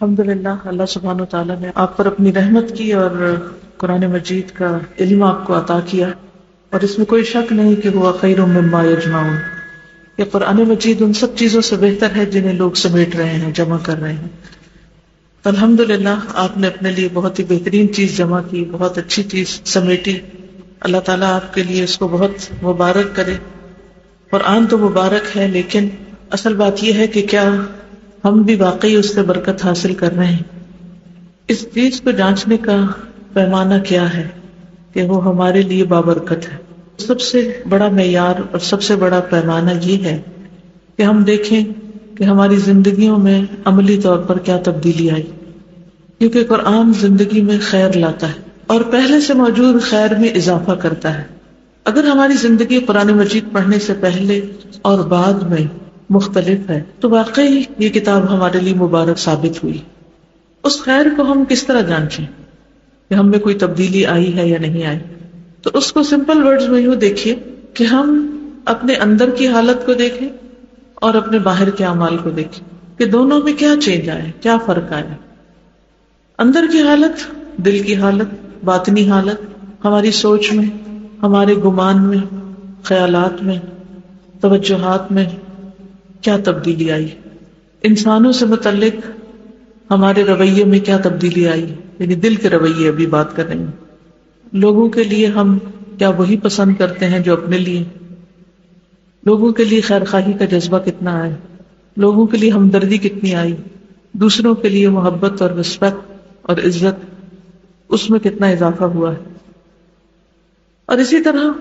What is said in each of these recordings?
الحمدللہ اللہ سبحانہ وتعالیٰ نے آپ پر اپنی رحمت کی اور قرآن مجید کا علم آپ کو عطا کیا، اور اس میں کوئی شک نہیں کہ ہوا خیر مما یجمعون، یہ قرآن مجید ان سب چیزوں سے بہتر ہے جنہیں لوگ سمیٹ رہے ہیں، جمع کر رہے ہیں۔ تو الحمدللہ آپ نے اپنے لیے بہت ہی بہترین چیز جمع کی، بہت اچھی چیز سمیٹی۔ اللہ تعالیٰ آپ کے لیے اس کو بہت مبارک کرے۔ قرآن تو مبارک ہے، لیکن اصل بات یہ ہے کہ کیا ہم بھی واقعی اس سے برکت حاصل کر رہے ہیں؟ اس چیز کو جانچنے کا پیمانہ کیا ہے کہ وہ ہمارے لیے بابرکت ہے؟ سب سے بڑا معیار اور سب سے بڑا پیمانہ یہ ہے کہ ہم دیکھیں کہ ہماری زندگیوں میں عملی طور پر کیا تبدیلی آئی، کیونکہ قرآن زندگی میں خیر لاتا ہے اور پہلے سے موجود خیر میں اضافہ کرتا ہے۔ اگر ہماری زندگی قرآن مجید پڑھنے سے پہلے اور بعد میں مختلف ہے تو واقعی یہ کتاب ہمارے لیے مبارک ثابت ہوئی۔ اس خیر کو ہم کس طرح جانچیں کہ ہم میں کوئی تبدیلی آئی ہے یا نہیں آئی؟ تو اس کو سمپل ورڈز میں یوں دیکھیے کہ ہم اپنے اندر کی حالت کو دیکھیں اور اپنے باہر کے اعمال کو دیکھیں کہ دونوں میں کیا چینج آئے، کیا فرق آیا۔ اندر کی حالت، دل کی حالت، باطنی حالت، ہماری سوچ میں، ہمارے گمان میں، خیالات میں، توجہات میں کیا تبدیلی آئی، انسانوں سے متعلق ہمارے رویے میں کیا تبدیلی آئی، یعنی دل کے رویے ابھی بات کر رہے ہیں۔ لوگوں کے لیے ہم کیا وہی پسند کرتے ہیں جو اپنے لیے؟ لوگوں کے لیے خیر خواہی کا جذبہ کتنا آیا، لوگوں کے لیے ہمدردی کتنی آئی، دوسروں کے لیے محبت اور رسپیکٹ اور عزت، اس میں کتنا اضافہ ہوا ہے۔ اور اسی طرح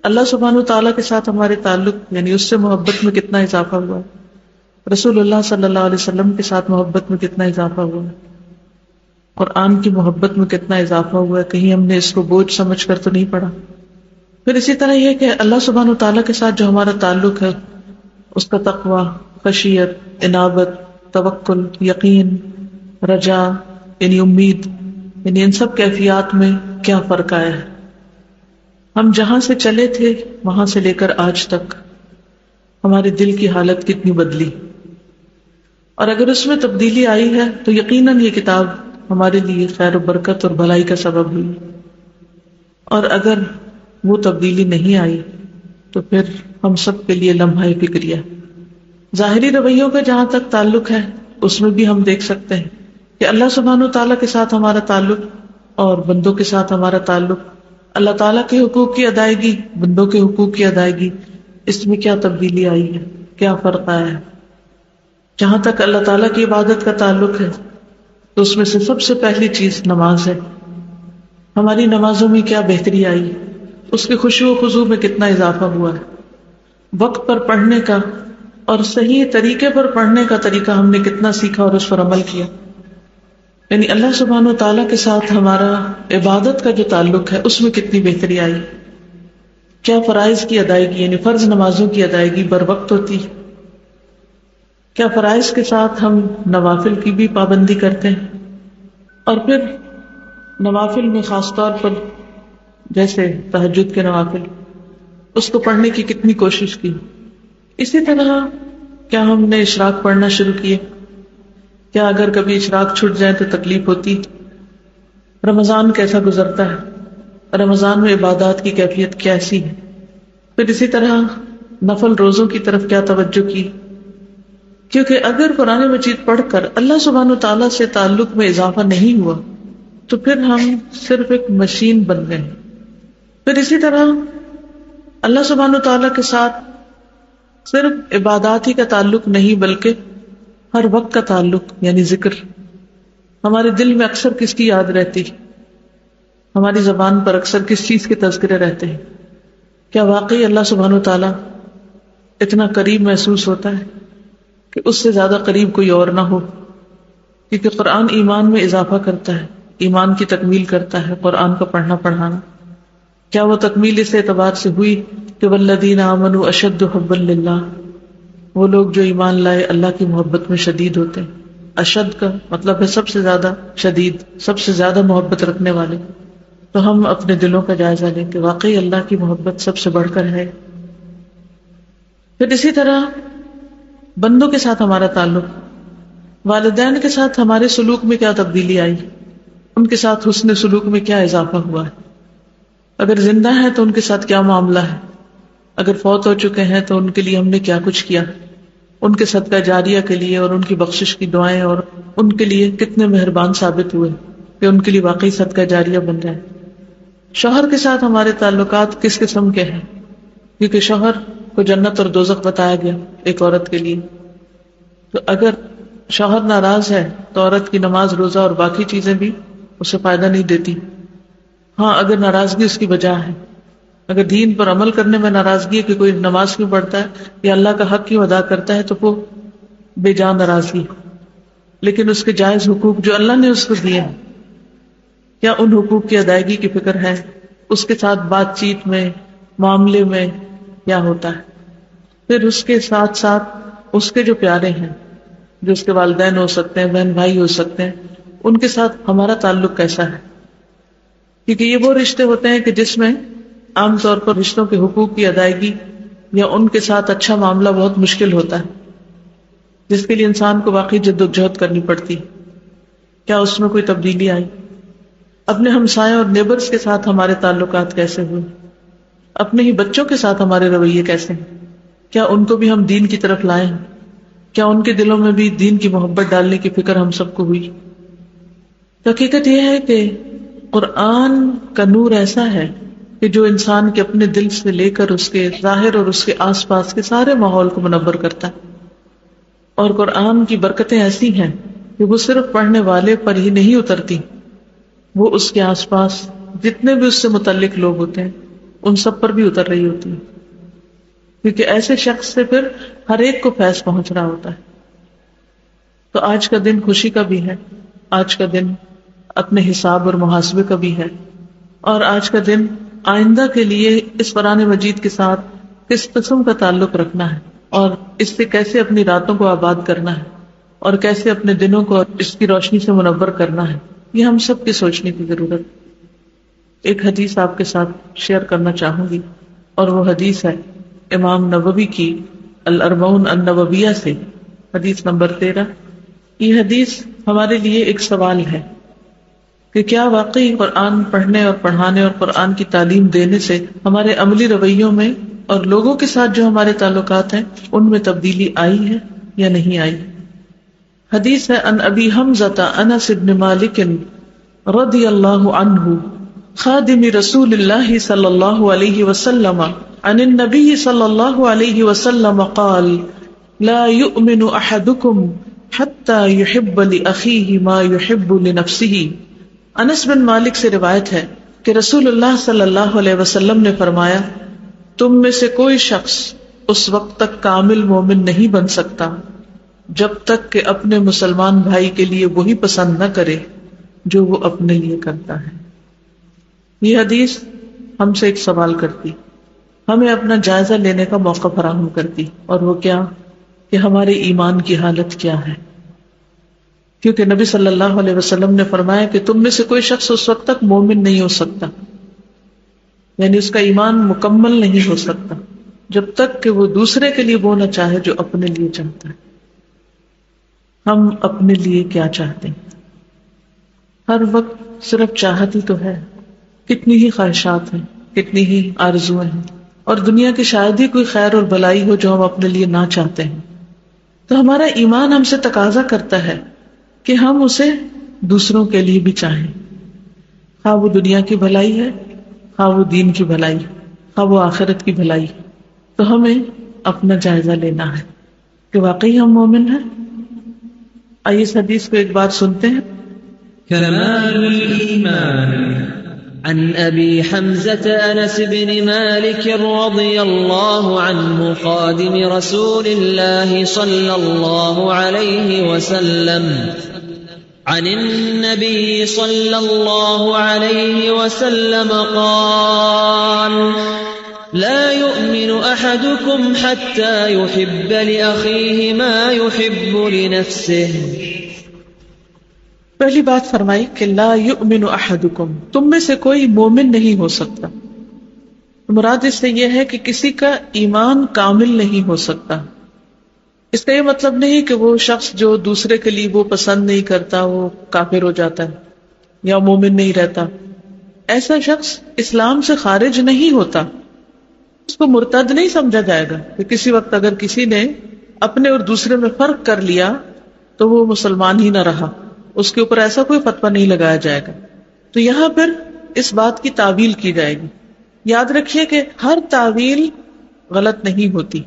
اللہ سبحانہ وتعالیٰ کے ساتھ ہمارے تعلق، یعنی اس سے محبت میں کتنا اضافہ ہوا ہے، رسول اللہ صلی اللہ علیہ وسلم کے ساتھ محبت میں کتنا اضافہ ہوا ہے، قرآن کی محبت میں کتنا اضافہ ہوا ہے، کہیں ہم نے اس کو بوجھ سمجھ کر تو نہیں پڑھا۔ پھر اسی طرح یہ کہ اللہ سبحانہ وتعالیٰ کے ساتھ جو ہمارا تعلق ہے، اس کا تقوی، خشیت، انابت، توکل، یقین، رجا، یعنی امید، یعنی ان سب کیفیات میں کیا فرق آیا ہے۔ ہم جہاں سے چلے تھے وہاں سے لے کر آج تک ہمارے دل کی حالت کتنی بدلی، اور اگر اس میں تبدیلی آئی ہے تو یقیناً یہ کتاب ہمارے لیے خیر و برکت اور بھلائی کا سبب ہوئی، اور اگر وہ تبدیلی نہیں آئی تو پھر ہم سب کے لیے لمحہ فکریہ۔ ظاہری رویوں کا جہاں تک تعلق ہے، اس میں بھی ہم دیکھ سکتے ہیں کہ اللہ سبحانہ وتعالیٰ کے ساتھ ہمارا تعلق اور بندوں کے ساتھ ہمارا تعلق، اللہ تعالیٰ کے حقوق کی ادائیگی، بندوں کے حقوق کی ادائیگی، اس میں کیا تبدیلی آئی ہے، کیا فرق آیا ہے۔ جہاں تک اللہ تعالیٰ کی عبادت کا تعلق ہے تو اس میں سے سب سے پہلی چیز نماز ہے۔ ہماری نمازوں میں کیا بہتری آئی، اس کے خشوع و خضوع میں کتنا اضافہ ہوا ہے، وقت پر پڑھنے کا اور صحیح طریقے پر پڑھنے کا طریقہ ہم نے کتنا سیکھا اور اس پر عمل کیا۔ یعنی اللہ سبحانہ وتعالیٰ کے ساتھ ہمارا عبادت کا جو تعلق ہے اس میں کتنی بہتری آئی، کیا فرائض کی ادائیگی، یعنی فرض نمازوں کی ادائیگی بر وقت ہوتی، کیا فرائض کے ساتھ ہم نوافل کی بھی پابندی کرتے ہیں، اور پھر نوافل میں خاص طور پر جیسے تہجد کے نوافل، اس کو پڑھنے کی کتنی کوشش کی۔ اسی طرح کیا ہم نے اشراق پڑھنا شروع کیے، کیا اگر کبھی اشراق چھٹ جائے تو تکلیف ہوتی؟ رمضان کیسا گزرتا ہے، رمضان میں عبادات کی کیفیت کیسی ہے؟ پھر اسی طرح نفل روزوں کی طرف کیا توجہ کی؟ کیونکہ اگر قرآن مجید پڑھ کر اللہ سبحانہ وتعالیٰ سے تعلق میں اضافہ نہیں ہوا تو پھر ہم صرف ایک مشین بن گئے۔ پھر اسی طرح اللہ سبحانہ وتعالیٰ کے ساتھ صرف عبادات ہی کا تعلق نہیں بلکہ ہر وقت کا تعلق، یعنی ذکر۔ ہمارے دل میں اکثر کس کی یاد رہتی، ہماری زبان پر اکثر کس چیز کے تذکرے رہتے ہیں؟ کیا واقعی اللہ سبحانہ وتعالیٰ اتنا قریب محسوس ہوتا ہے کہ اس سے زیادہ قریب کوئی اور نہ ہو؟ کیونکہ قرآن ایمان میں اضافہ کرتا ہے، ایمان کی تکمیل کرتا ہے قرآن کا پڑھنا پڑھانا۔ کیا وہ تکمیل اس اعتبار سے ہوئی کہ والذین آمنوا اشد حبا للہ، وہ لوگ جو ایمان لائے اللہ کی محبت میں شدید ہوتے ہیں۔ اشد کا مطلب ہے سب سے زیادہ شدید، سب سے زیادہ محبت رکھنے والے۔ تو ہم اپنے دلوں کا جائزہ لیں کہ واقعی اللہ کی محبت سب سے بڑھ کر ہے۔ پھر اسی طرح بندوں کے ساتھ ہمارا تعلق، والدین کے ساتھ ہمارے سلوک میں کیا تبدیلی آئی، ان کے ساتھ حسن سلوک میں کیا اضافہ ہوا ہے، اگر زندہ ہیں تو ان کے ساتھ کیا معاملہ ہے، اگر فوت ہو چکے ہیں تو ان کے لیے ہم نے کیا کچھ کیا، ان کے صدقہ جاریہ کے لیے اور ان کی بخشش کی دعائیں، اور ان کے لیے کتنے مہربان ثابت ہوئے کہ ان کے لیے واقعی صدقہ جاریہ بن جائے۔ شوہر کے ساتھ ہمارے تعلقات کس قسم کے ہیں، کیونکہ شوہر کو جنت اور دوزخ بتایا گیا ایک عورت کے لیے، تو اگر شوہر ناراض ہے تو عورت کی نماز روزہ اور باقی چیزیں بھی اسے فائدہ نہیں دیتی۔ ہاں اگر ناراضگی اس کی وجہ ہے، اگر دین پر عمل کرنے میں ناراضگی ہے کہ کوئی نماز کیوں پڑھتا ہے یا اللہ کا حق کیوں ادا کرتا ہے، تو وہ بے جان ناراضگی، لیکن اس کے جائز حقوق جو اللہ نے اس کو دیے ہیں، کیا ان حقوق کی ادائیگی کی فکر ہے، اس کے ساتھ بات چیت میں، معاملے میں کیا ہوتا ہے۔ پھر اس کے ساتھ ساتھ اس کے جو پیارے ہیں، جو اس کے والدین ہو سکتے ہیں، بہن بھائی ہو سکتے ہیں، ان کے ساتھ ہمارا تعلق کیسا ہے، کیونکہ یہ وہ رشتے ہوتے ہیں کہ جس میں عام طور پر رشتوں کے حقوق کی ادائیگی یا ان کے ساتھ اچھا معاملہ بہت مشکل ہوتا ہے، جس کے لیے انسان کو واقعی جدوجہد کرنی پڑتی۔ کیا اس میں کوئی تبدیلی آئی؟ اپنے ہمسائے اور نیبرز کے ساتھ ہمارے تعلقات کیسے ہوئے؟ اپنے ہی بچوں کے ساتھ ہمارے رویے کیسے ہیں؟ کیا ان کو بھی ہم دین کی طرف لائے ہیں؟ کیا ان کے دلوں میں بھی دین کی محبت ڈالنے کی فکر ہم سب کو ہوئی؟ حقیقت یہ ہے کہ قرآن کا نور ایسا ہے کہ جو انسان کے اپنے دل سے لے کر اس کے ظاہر اور اس کے آس پاس کے سارے ماحول کو منور کرتا ہے، اور قرآن کی برکتیں ایسی ہیں کہ وہ صرف پڑھنے والے پر ہی نہیں اترتی، وہ اس کے آس پاس جتنے بھی اس سے متعلق لوگ ہوتے ہیں ان سب پر بھی اتر رہی ہوتی ہے، کیونکہ ایسے شخص سے پھر ہر ایک کو فیض پہنچ رہا ہوتا ہے۔ تو آج کا دن خوشی کا بھی ہے، آج کا دن اپنے حساب اور محاسبے کا بھی ہے، اور آج کا دن آئندہ کے لیے اس قرآن مجید کے ساتھ کس قسم کا تعلق رکھنا ہے اور اس سے کیسے اپنی راتوں کو آباد کرنا ہے اور کیسے اپنے دنوں کو اس کی روشنی سے منور کرنا ہے، یہ ہم سب کی سوچنے کی ضرورت۔ ایک حدیث آپ کے ساتھ شیئر کرنا چاہوں گی، اور وہ حدیث ہے امام نووی کی الاربعون النوویہ سے، حدیث نمبر 13۔ یہ حدیث ہمارے لیے ایک سوال ہے کہ کیا واقعی قرآن پڑھنے اور پڑھانے اور قرآن کی تعلیم دینے سے ہمارے عملی رویوں میں اور لوگوں کے ساتھ جو ہمارے تعلقات ہیں ان میں تبدیلی آئی ہے یا نہیں آئی۔ حدیث ہے ان ابی حمزۃ انس بن مالک رضی اللہ عنہ خادم رسول اللہ صلی اللہ علیہ وسلم عن النبی صلی اللہ علیہ وسلم قال لا يؤمن احدکم حتی يحب لأخیہ ما يحب لنفسہ۔ انس بن مالک سے روایت ہے کہ رسول اللہ صلی اللہ علیہ وسلم نے فرمایا، تم میں سے کوئی شخص اس وقت تک کامل مومن نہیں بن سکتا جب تک کہ اپنے مسلمان بھائی کے لیے وہی پسند نہ کرے جو وہ اپنے لیے کرتا ہے۔ یہ حدیث ہم سے ایک سوال کرتی، ہمیں اپنا جائزہ لینے کا موقع فراہم کرتی، اور وہ کیا کہ ہمارے ایمان کی حالت کیا ہے، کیونکہ نبی صلی اللہ علیہ وسلم نے فرمایا کہ تم میں سے کوئی شخص اس وقت تک مومن نہیں ہو سکتا، یعنی اس کا ایمان مکمل نہیں ہو سکتا جب تک کہ وہ دوسرے کے لیے وہ نہ چاہے جو اپنے لیے چاہتا ہے۔ ہم اپنے لیے کیا چاہتے ہیں؟ ہر وقت صرف چاہت ہی تو ہے، کتنی ہی خواہشات ہیں، کتنی ہی آرزویں ہیں، اور دنیا کی شاید ہی کوئی خیر اور بھلائی ہو جو ہم اپنے لیے نہ چاہتے ہیں۔ تو ہمارا ایمان ہم سے تقاضا کرتا ہے کہ ہم اسے دوسروں کے لیے بھی چاہیں، خواہ وہ دنیا کی بھلائی ہے، خواہ وہ دین کی بھلائی، خواہ وہ آخرت کی بھلائی۔ تو ہمیں اپنا جائزہ لینا ہے کہ واقعی ہم مومن ہیں۔ آئیے اس حدیث کو ایک بات سنتے ہیں۔ كمال الإيمان عن أبي حمزة أنس بن مالك رضي الله عنه خادم رسول الله صلى الله عليه وسلم عن النبي صلى الله عليه وسلم قال لا يؤمن أحدكم حتى يحب لأخيه ما يحب لنفسه۔ پہلی بات فرمائی کہ لا یؤمن احدکم، تم میں سے کوئی مومن نہیں ہو سکتا۔ مراد اس سے یہ ہے کہ کسی کا ایمان کامل نہیں ہو سکتا اس کا یہ مطلب نہیں کہ وہ شخص جو دوسرے کے لیے وہ پسند نہیں کرتا وہ کافر ہو جاتا ہے یا مومن نہیں رہتا. ایسا شخص اسلام سے خارج نہیں ہوتا، اس کو مرتد نہیں سمجھا جائے گا کہ کسی وقت اگر کسی نے اپنے اور دوسرے میں فرق کر لیا تو وہ مسلمان ہی نہ رہا، اس کے اوپر ایسا کوئی فتویٰ نہیں لگایا جائے گا. تو یہاں پھر اس بات کی تعویل کی جائے گی. یاد رکھیے کہ ہر تعویل غلط نہیں ہوتی،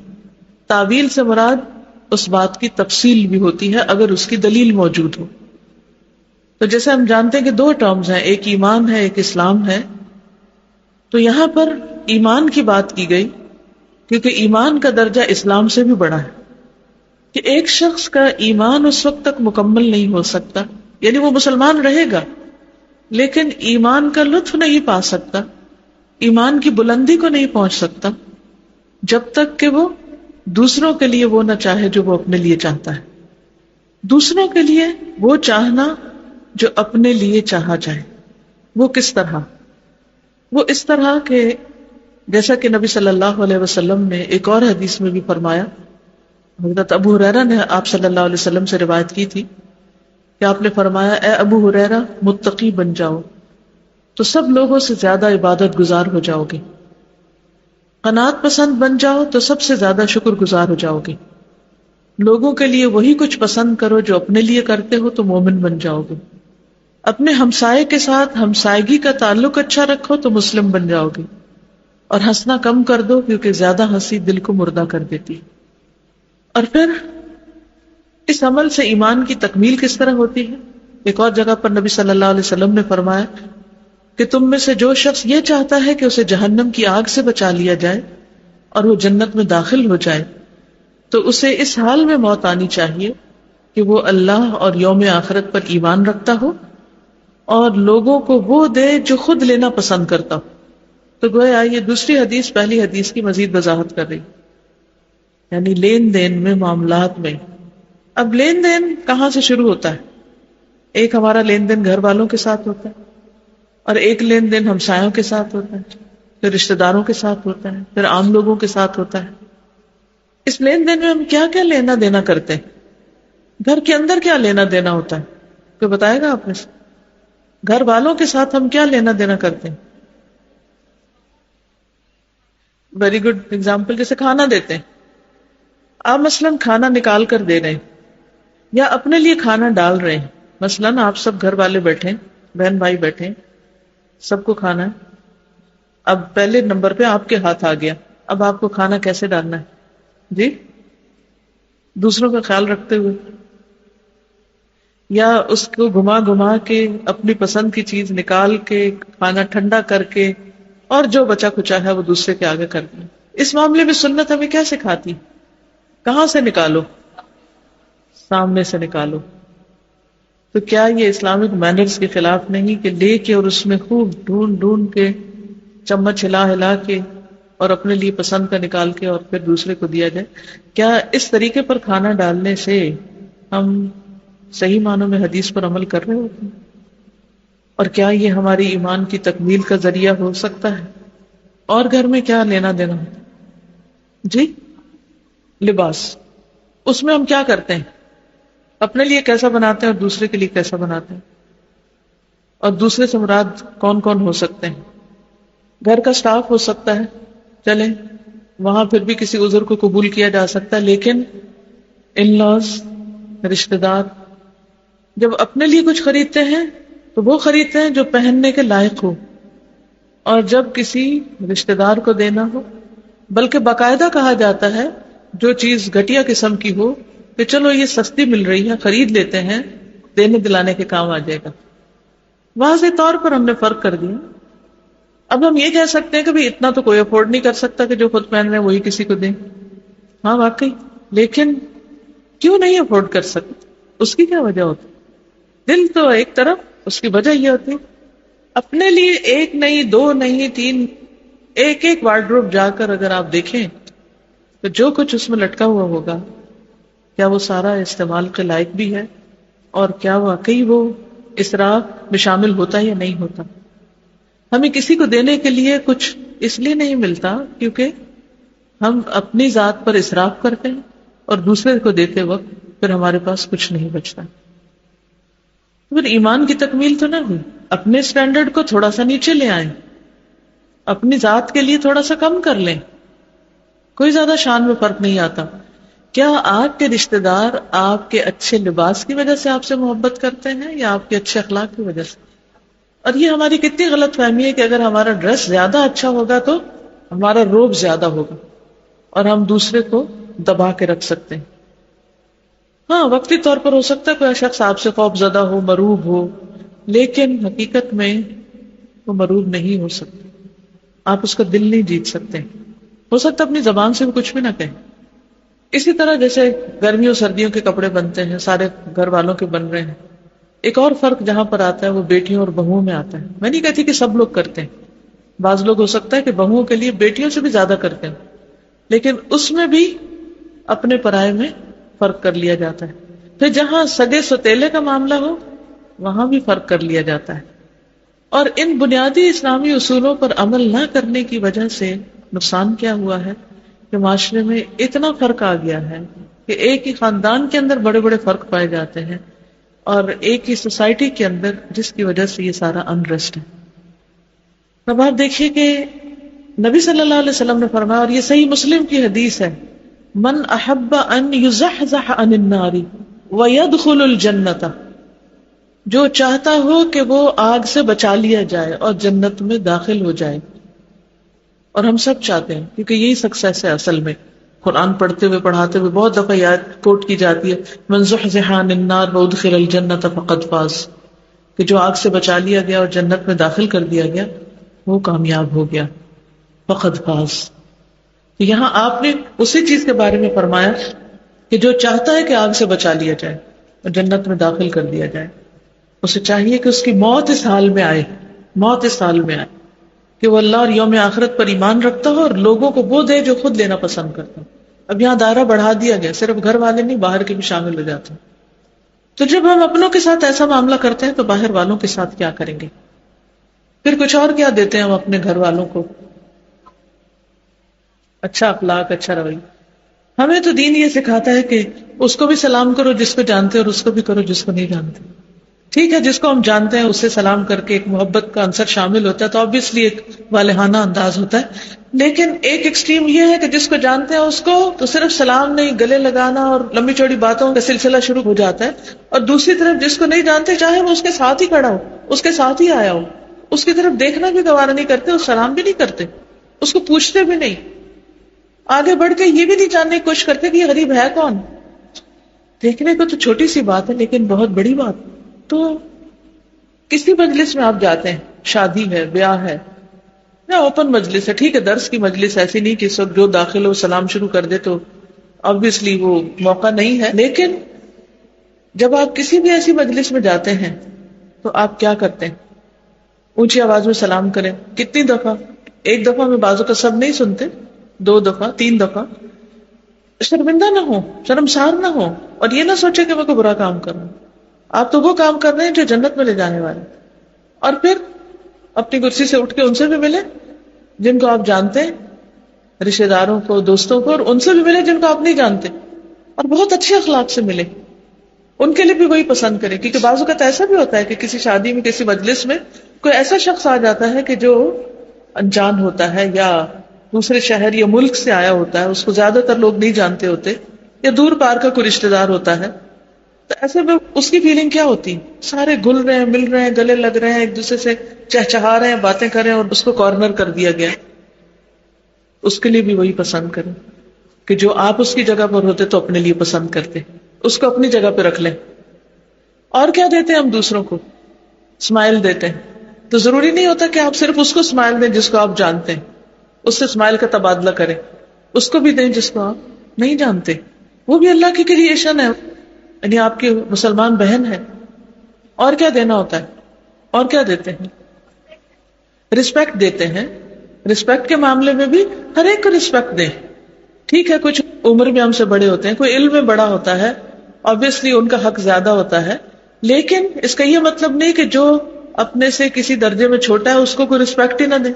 تعویل سے مراد اس بات کی تفصیل بھی ہوتی ہے اگر اس کی دلیل موجود ہو. تو جیسے ہم جانتے ہیں کہ دو ٹرمز ہیں، ایک ایمان ہے ایک اسلام ہے. تو یہاں پر ایمان کی بات کی گئی کیونکہ ایمان کا درجہ اسلام سے بھی بڑا ہے، کہ ایک شخص کا ایمان اس وقت تک مکمل نہیں ہو سکتا، یعنی وہ مسلمان رہے گا لیکن ایمان کا لطف نہیں پا سکتا، ایمان کی بلندی کو نہیں پہنچ سکتا جب تک کہ وہ دوسروں کے لیے وہ نہ چاہے جو وہ اپنے لیے چاہتا ہے. دوسروں کے لیے وہ چاہنا جو اپنے لیے چاہا جائے، وہ کس طرح؟ وہ اس طرح کہ جیسا کہ نبی صلی اللہ علیہ وسلم نے ایک اور حدیث میں بھی فرمایا، حضرت ابو ہریرہ نے آپ صلی اللہ علیہ وسلم سے روایت کی تھی کہ آپ نے فرمایا، اے ابو ہریرہ متقی بن جاؤ تو سب لوگوں سے زیادہ عبادت گزار ہو جاؤ گے، قناعت پسند بن جاؤ تو سب سے زیادہ شکر گزار ہو جاؤ گے، لوگوں کے لیے وہی کچھ پسند کرو جو اپنے لیے کرتے ہو تو مومن بن جاؤ گے، اپنے ہمسائے کے ساتھ ہمسائیگی کا تعلق اچھا رکھو تو مسلم بن جاؤ گے، اور ہنسنا کم کر دو کیونکہ زیادہ ہنسی دل کو مردہ کر دیتی. اور پھر اس عمل سے ایمان کی تکمیل کس طرح ہوتی ہے؟ ایک اور جگہ پر نبی صلی اللہ علیہ وسلم نے فرمایا کہ تم میں سے جو شخص یہ چاہتا ہے کہ اسے جہنم کی آگ سے بچا لیا جائے اور وہ جنت میں داخل ہو جائے تو اسے اس حال میں موت آنی چاہیے کہ وہ اللہ اور یوم آخرت پر ایمان رکھتا ہو اور لوگوں کو وہ دے جو خود لینا پسند کرتا ہو. تو گویا یہ دوسری حدیث پہلی حدیث کی مزید وضاحت کر رہی، یعنی لین دین میں، معاملات میں. اب لین دین کہاں سے شروع ہوتا ہے؟ ایک ہمارا لین دین گھر والوں کے ساتھ ہوتا ہے، اور ایک لین دین ہمسایوں کے ساتھ ہوتا ہے، پھر رشتہ داروں کے ساتھ ہوتا ہے، پھر عام لوگوں کے ساتھ ہوتا ہے. اس لین دین میں ہم کیا کیا لینا دینا کرتے ہیں؟ گھر کے اندر کیا لینا دینا ہوتا ہے؟ کوئی بتائے گا آپ نے؟ گھر والوں کے ساتھ ہم کیا لینا دینا کرتے ہیں؟ ویری گڈ ایگزامپل، جیسے کھانا دیتے ہیں. آپ مثلاً کھانا نکال کر دے رہے ہیں یا اپنے لیے کھانا ڈال رہے ہیں. مثلاً آپ سب گھر والے بیٹھے ہیں، بہن بھائی بیٹھے ہیں، سب کو کھانا ہے. اب پہلے نمبر پہ آپ کے ہاتھ آ گیا، اب آپ کو کھانا کیسے ڈالنا ہے؟ جی، دوسروں کا خیال رکھتے ہوئے یا اس کو گھما گھما کے اپنی پسند کی چیز نکال کے کھانا ٹھنڈا کر کے اور جو بچا کچا ہے وہ دوسرے کے آگے کر دیں. اس معاملے میں سنت ہمیں کیا سکھاتی؟ کہاں سے نکالو؟ سامنے سے نکالو. تو کیا یہ اسلامک مینرز کے خلاف نہیں کہ لے کے اور اس میں خوب ڈھونڈ ڈھونڈ کے چمچ ہلا ہلا کے اور اپنے لیے پسند کا نکال کے اور پھر دوسرے کو دیا جائے؟ کیا اس طریقے پر کھانا ڈالنے سے ہم صحیح معنوں میں حدیث پر عمل کر رہے ہوتے ہیں؟ اور کیا یہ ہماری ایمان کی تکمیل کا ذریعہ ہو سکتا ہے؟ اور گھر میں کیا لینا دینا ہوتا ہے؟ جی، لباس. اس میں ہم کیا کرتے ہیں؟ اپنے لیے کیسا بناتے ہیں اور دوسرے کے لیے کیسا بناتے ہیں؟ اور دوسرے سے مراد کون کون ہو سکتے ہیں؟ گھر کا سٹاف ہو سکتا ہے، چلیں وہاں پھر بھی کسی عذر کو قبول کیا جا سکتا ہے، لیکن ان لاز، رشتہ دار جب اپنے لیے کچھ خریدتے ہیں تو وہ خریدتے ہیں جو پہننے کے لائق ہو، اور جب کسی رشتہ دار کو دینا ہو، بلکہ باقاعدہ کہا جاتا ہے جو چیز گھٹیا قسم کی ہو کہ چلو یہ سستی مل رہی ہے خرید لیتے ہیں، دینے دلانے کے کام آ جائے گا. واضح طور پر ہم نے فرق کر دیا. اب ہم یہ کہہ سکتے ہیں کہ بھئی اتنا تو کوئی افورڈ نہیں کر سکتا کہ جو خود پہن رہے ہیں وہی کسی کو دیں. ہاں واقعی، لیکن کیوں نہیں افورڈ کر سکتے؟ اس کی کیا وجہ ہوتی؟ دل تو ایک طرف، اس کی وجہ یہ ہوتی اپنے لیے ایک نہیں، دو نہیں، تین، ایک ایک وارڈروب جا کر اگر آپ دیکھیں تو جو کچھ اس میں لٹکا ہوا ہوگا کیا وہ سارا استعمال کے لائق بھی ہے، اور کیا واقعی وہ اسراف میں شامل ہوتا یا نہیں ہوتا؟ ہمیں کسی کو دینے کے لیے کچھ اس لیے نہیں ملتا کیونکہ ہم اپنی ذات پر اسراف کرتے ہیں اور دوسرے کو دیتے وقت پھر ہمارے پاس کچھ نہیں بچتا. پھر ایمان کی تکمیل تو نہ ہوئی. اپنے سٹینڈرڈ کو تھوڑا سا نیچے لے آئیں, اپنی ذات کے لیے تھوڑا سا کم کر لیں, کوئی زیادہ شان میں فرق نہیں آتا. کیا آپ کے رشتہ دار آپ کے اچھے لباس کی وجہ سے آپ سے محبت کرتے ہیں یا آپ کے اچھے اخلاق کی وجہ سے؟ اور یہ ہماری کتنی غلط فہمی ہے کہ اگر ہمارا ڈریس زیادہ اچھا ہوگا تو ہمارا روب زیادہ ہوگا اور ہم دوسرے کو دبا کے رکھ سکتے ہیں. ہاں وقتی طور پر ہو سکتا ہے کوئی شخص آپ سے خوف زدہ ہو, مروب ہو, لیکن حقیقت میں وہ مروب نہیں ہو سکتا. آپ اس کا دل نہیں جیت سکتے. ہو سکتا اپنی زبان سے بھی کچھ بھی نہ کہیں. اسی طرح جیسے گرمیوں سردیوں کے کپڑے بنتے ہیں, سارے گھر والوں کے بن رہے ہیں. ایک اور فرق جہاں پر آتا ہے وہ بیٹیوں اور بہوؤں میں آتا ہے. میں نہیں کہتی کہ سب لوگ کرتے ہیں, بعض لوگ ہو سکتا ہے کہ بہوؤں کے لیے بیٹیوں سے بھی زیادہ کرتے ہیں, لیکن اس میں بھی اپنے پرائے میں فرق کر لیا جاتا ہے. پھر جہاں سگے ستیلے کا معاملہ ہو وہاں بھی فرق کر لیا جاتا ہے. اور ان بنیادی اسلامی اصولوں پر عمل نہ کرنے کی وجہ سے نقصان کیا ہوا ہے کہ معاشرے میں اتنا فرق آ گیا ہے کہ ایک ہی خاندان کے اندر بڑے بڑے فرق پائے جاتے ہیں اور ایک ہی سوسائٹی کے اندر, جس کی وجہ سے یہ سارا انریسٹ ہے. اب آپ دیکھیے کہ نبی صلی اللہ علیہ وسلم نے فرمایا, اور یہ صحیح مسلم کی حدیث ہے, من احب ان یزحزح عن النار ویدخل الجنۃ, جو چاہتا ہو کہ وہ آگ سے بچا لیا جائے اور جنت میں داخل ہو جائے. اور ہم سب چاہتے ہیں کیونکہ یہی سکسیس ہے اصل میں. قرآن پڑھتے ہوئے پڑھاتے ہوئے بہت دفعہ یاد کوٹ کی جاتی ہے, من زحزح عن النار وادخل الجنۃ فقد فاز, کہ جو آگ سے بچا لیا گیا اور جنت میں داخل کر دیا گیا وہ کامیاب ہو گیا. فقد فاز. یہاں آپ نے اسی چیز کے بارے میں فرمایا کہ جو چاہتا ہے کہ آگ سے بچا لیا جائے اور جنت میں داخل کر دیا جائے, اسے چاہیے کہ اس کی موت اس حال میں آئے, موت اس حال میں آئے کہ وہ اللہ اور یوم آخرت پر ایمان رکھتا ہو اور لوگوں کو وہ دے جو خود لینا پسند کرتا ہو. اب یہاں دائرہ بڑھا دیا گیا, صرف گھر والے نہیں باہر کے بھی شامل ہو جاتے ہیں. تو جب ہم اپنوں کے ساتھ ایسا معاملہ کرتے ہیں تو باہر والوں کے ساتھ کیا کریں گے؟ پھر کچھ اور کیا دیتے ہیں ہم اپنے گھر والوں کو؟ اچھا اخلاق, اچھا رویہ. ہمیں تو دین یہ سکھاتا ہے کہ اس کو بھی سلام کرو جس کو جانتے اور اس کو بھی کرو جس کو نہیں جانتے. ٹھیک ہے, جس کو ہم جانتے ہیں اسے سلام کر کے ایک محبت کا عنصر شامل ہوتا ہے تو obviously ایک والہانہ انداز ہوتا ہے. لیکن ایک ایکسٹریم یہ ہے کہ جس کو جانتے ہیں اس کو تو صرف سلام نہیں, گلے لگانا اور لمبی چوڑی باتوں کا سلسلہ شروع ہو جاتا ہے. اور دوسری طرف جس کو نہیں جانتے, چاہے وہ اس کے ساتھ ہی کھڑا ہو, اس کے ساتھ ہی آیا ہو, اس کی طرف دیکھنا بھی گوارا نہیں کرتے, اس سلام بھی نہیں کرتے, اس کو پوچھتے بھی نہیں, آگے بڑھ کے یہ بھی نہیں جاننے کی کوشش کرتے کہ یہ غریب ہے کون. دیکھنے کو تو چھوٹی سی بات ہے لیکن بہت بڑی بات. تو کسی مجلس میں آپ جاتے ہیں, شادی ہے, بیاہ ہے یا اوپن مجلس ہے, ٹھیک ہے درس کی مجلس ایسی نہیں کہ اس وقت جو داخل ہو سلام شروع کر دے, تو obviously وہ موقع نہیں ہے. لیکن جب آپ کسی بھی ایسی مجلس میں جاتے ہیں تو آپ کیا کرتے ہیں؟ اونچی آواز میں سلام کریں. کتنی دفعہ؟ ایک دفعہ میں بازو کا سب نہیں سنتے, 2 دفعہ 3 دفعہ. شرمندہ نہ ہو, شرمسار نہ ہو, اور یہ نہ سوچے کہ میں کوئی برا کام کر رہا ہوں. آپ تو وہ کام کر رہے ہیں جو جنت میں لے جانے والے. اور پھر اپنی کرسی سے اٹھ کے ان سے بھی ملے جن کو آپ جانتے ہیں, رشتے داروں کو, دوستوں کو, اور ان سے بھی ملے جن کو آپ نہیں جانتے, اور بہت اچھے اخلاق سے ملے. ان کے لیے بھی وہی پسند کریں, کیونکہ بعض اوقات ایسا بھی ہوتا ہے کہ کسی شادی میں, کسی مجلس میں کوئی ایسا شخص آ جاتا ہے کہ جو انجان ہوتا ہے یا دوسرے شہر یا ملک سے آیا ہوتا ہے, اس کو زیادہ تر لوگ نہیں جانتے ہوتے, یا دور پار کا کوئی رشتے دار ہوتا ہے. تو ایسے میں اس کی فیلنگ کیا ہوتی؟ سارے گل رہے ہیں, مل رہے ہیں, گلے لگ رہے ہیں, ایک دوسرے سے چہچہا رہے ہیں, باتیں کر رہے ہیں, اور اس کو کارنر کر دیا گیا. اس کے لیے بھی وہی پسند کریں کہ جو آپ اس کی جگہ پر ہوتے تو اپنے لیے پسند کرتے, اس کو اپنی جگہ پہ رکھ لیں. اور کیا دیتے ہیں ہم دوسروں کو؟ اسمائل دیتے ہیں. تو ضروری نہیں ہوتا کہ آپ صرف اس کو اسمائل دیں جس کو آپ جانتے ہیں, اس سے اسمائل کا تبادلہ کریں, اس کو بھی دیں جس کو آپ نہیں جانتے. وہ بھی اللہ کی کریشن ہے, یعنی آپ کی مسلمان بہن ہے. اور کیا دینا ہوتا ہے؟ اور کیا دیتے ہیں؟ رسپیکٹ دیتے ہیں. رسپیکٹ کے معاملے میں بھی ہر ایک کو رسپیکٹ دیں. ٹھیک ہے, کچھ عمر میں ہم سے بڑے ہوتے ہیں, کوئی علم میں بڑا ہوتا ہے, obviously ان کا حق زیادہ ہوتا ہے, لیکن اس کا یہ مطلب نہیں کہ جو اپنے سے کسی درجے میں چھوٹا ہے اس کو کوئی رسپیکٹ ہی نہ دیں,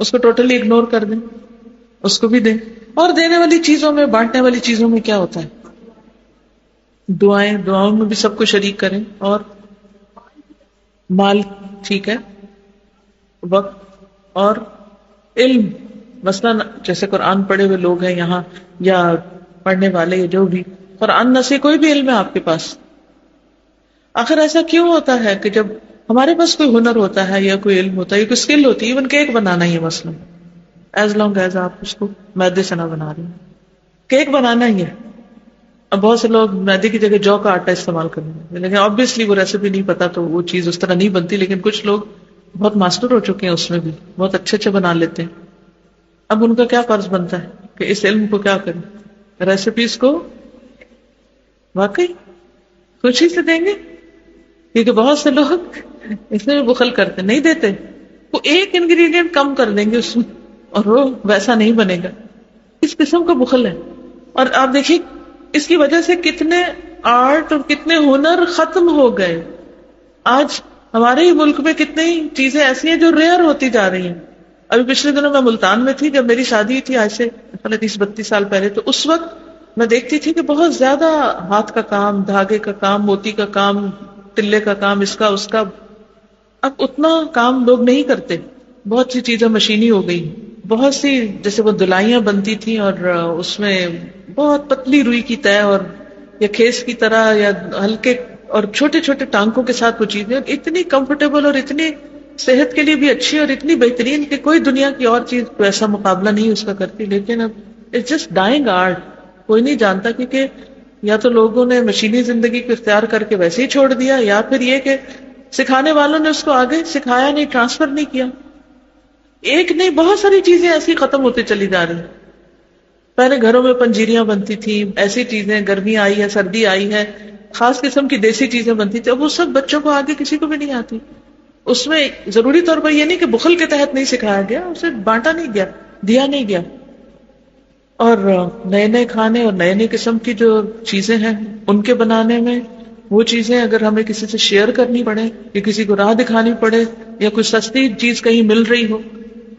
اس کو ٹوٹلی اگنور کر دیں, اس کو بھی دیں. اور دینے والی چیزوں میں، بانٹنے والی چیزوں میں کیا ہوتا ہے؟ دعاؤں میں بھی سب کو شریک کریں، اور مال ٹھیک ہے، وقت اور علم. مثلا جیسے قرآن پڑھے ہوئے لوگ ہیں یہاں، یا پڑھنے والے، یا جو بھی قرآن نہ سے کوئی بھی علم ہے آپ کے پاس. آخر ایسا کیوں ہوتا ہے کہ جب ہمارے پاس کوئی ہنر ہوتا ہے یا کوئی علم ہوتا ہے یا کوئی اسکل ہوتی ہے، ایون کیک بنانا ہی ہے مثلا، ایز لانگ ایز آپ اس کو میدے سے نہ بنا رہے ہیں، کیک بنانا ہی ہے. اب بہت سے لوگ میدے کی جگہ جو کا آٹا استعمال کریں گے، لیکن آبویسلی وہ ریسیپی نہیں پتا تو وہ چیز اس طرح نہیں بنتی. لیکن کچھ لوگ بہت ماسٹر ہو چکے ہیں اس میں بھی، بہت اچھے اچھے بنا لیتے ہیں. اب ان کا کیا فرض بنتا ہے کہ اس علم کو کیا کریں، ریسیپیز کو واقعی خوشی سے دیں گے. کیونکہ بہت سے لوگ اس میں بخل کرتے نہیں دیتے، وہ ایک انگریڈینٹ کم کر دیں گے اس میں اور وہ ویسا نہیں بنے گا. اس قسم کا بخل ہے. اور آپ دیکھیے اس کی وجہ سے کتنے آرٹ اور کتنے ہنر ختم ہو گئے. آج ہمارے ہی ملک میں کتنی چیزیں ایسی ہیں جو ریئر ہوتی جا رہی ہیں. ابھی پچھلے دنوں میں ملتان میں تھی، جب میری شادی تھی آج سے 30-32 سال پہلے، تو اس وقت میں دیکھتی تھی کہ بہت زیادہ ہاتھ کا کام، دھاگے کا کام، موتی کا کام، تلے کا کام، اس کا اس کا. اب اتنا کام لوگ نہیں کرتے، بہت سی چیزیں مشینی ہو گئی. بہت سی جیسے وہ دلائیاں بنتی تھیں اور اس میں بہت پتلی روئی کی تہ اور یا کھیس کی طرح یا ہلکے اور چھوٹے چھوٹے ٹانکوں کے ساتھ وہ چیزیں اتنی کمفرٹیبل اور اتنی صحت کے لیے بھی اچھی اور اتنی بہترین کہ کوئی دنیا کی اور چیز کو ایسا مقابلہ نہیں اس کا کرتی. لیکن اب اٹس جسٹ ڈائنگ آرٹ. کوئی نہیں جانتا، کیونکہ یا تو لوگوں نے مشینی زندگی کو اختیار کر کے ویسے ہی چھوڑ دیا، یا پھر یہ کہ سکھانے والوں نے اس کو آگے سکھایا نہیں، ٹرانسفر نہیں کیا. ایک نہیں، بہت ساری چیزیں ایسی ختم ہوتی چلی جا رہی. پہلے گھروں میں پنجیریاں بنتی تھی، ایسی چیزیں، گرمی آئی ہے، سردی آئی ہے، خاص قسم کی دیسی چیزیں بنتی تھی. اب وہ سب بچوں کو آگے کسی کو بھی نہیں آتی. اس میں ضروری طور پر یہ نہیں کہ بخل کے تحت نہیں سکھایا گیا، اسے بانٹا نہیں گیا، دیا نہیں گیا. اور نئے نئے کھانے اور نئے نئے قسم کی جو چیزیں ہیں ان کے بنانے میں، وہ چیزیں اگر ہمیں کسی سے شیئر کرنی پڑے یا کسی کو راہ دکھانی پڑے یا کوئی سستی چیز کہیں مل رہی ہو،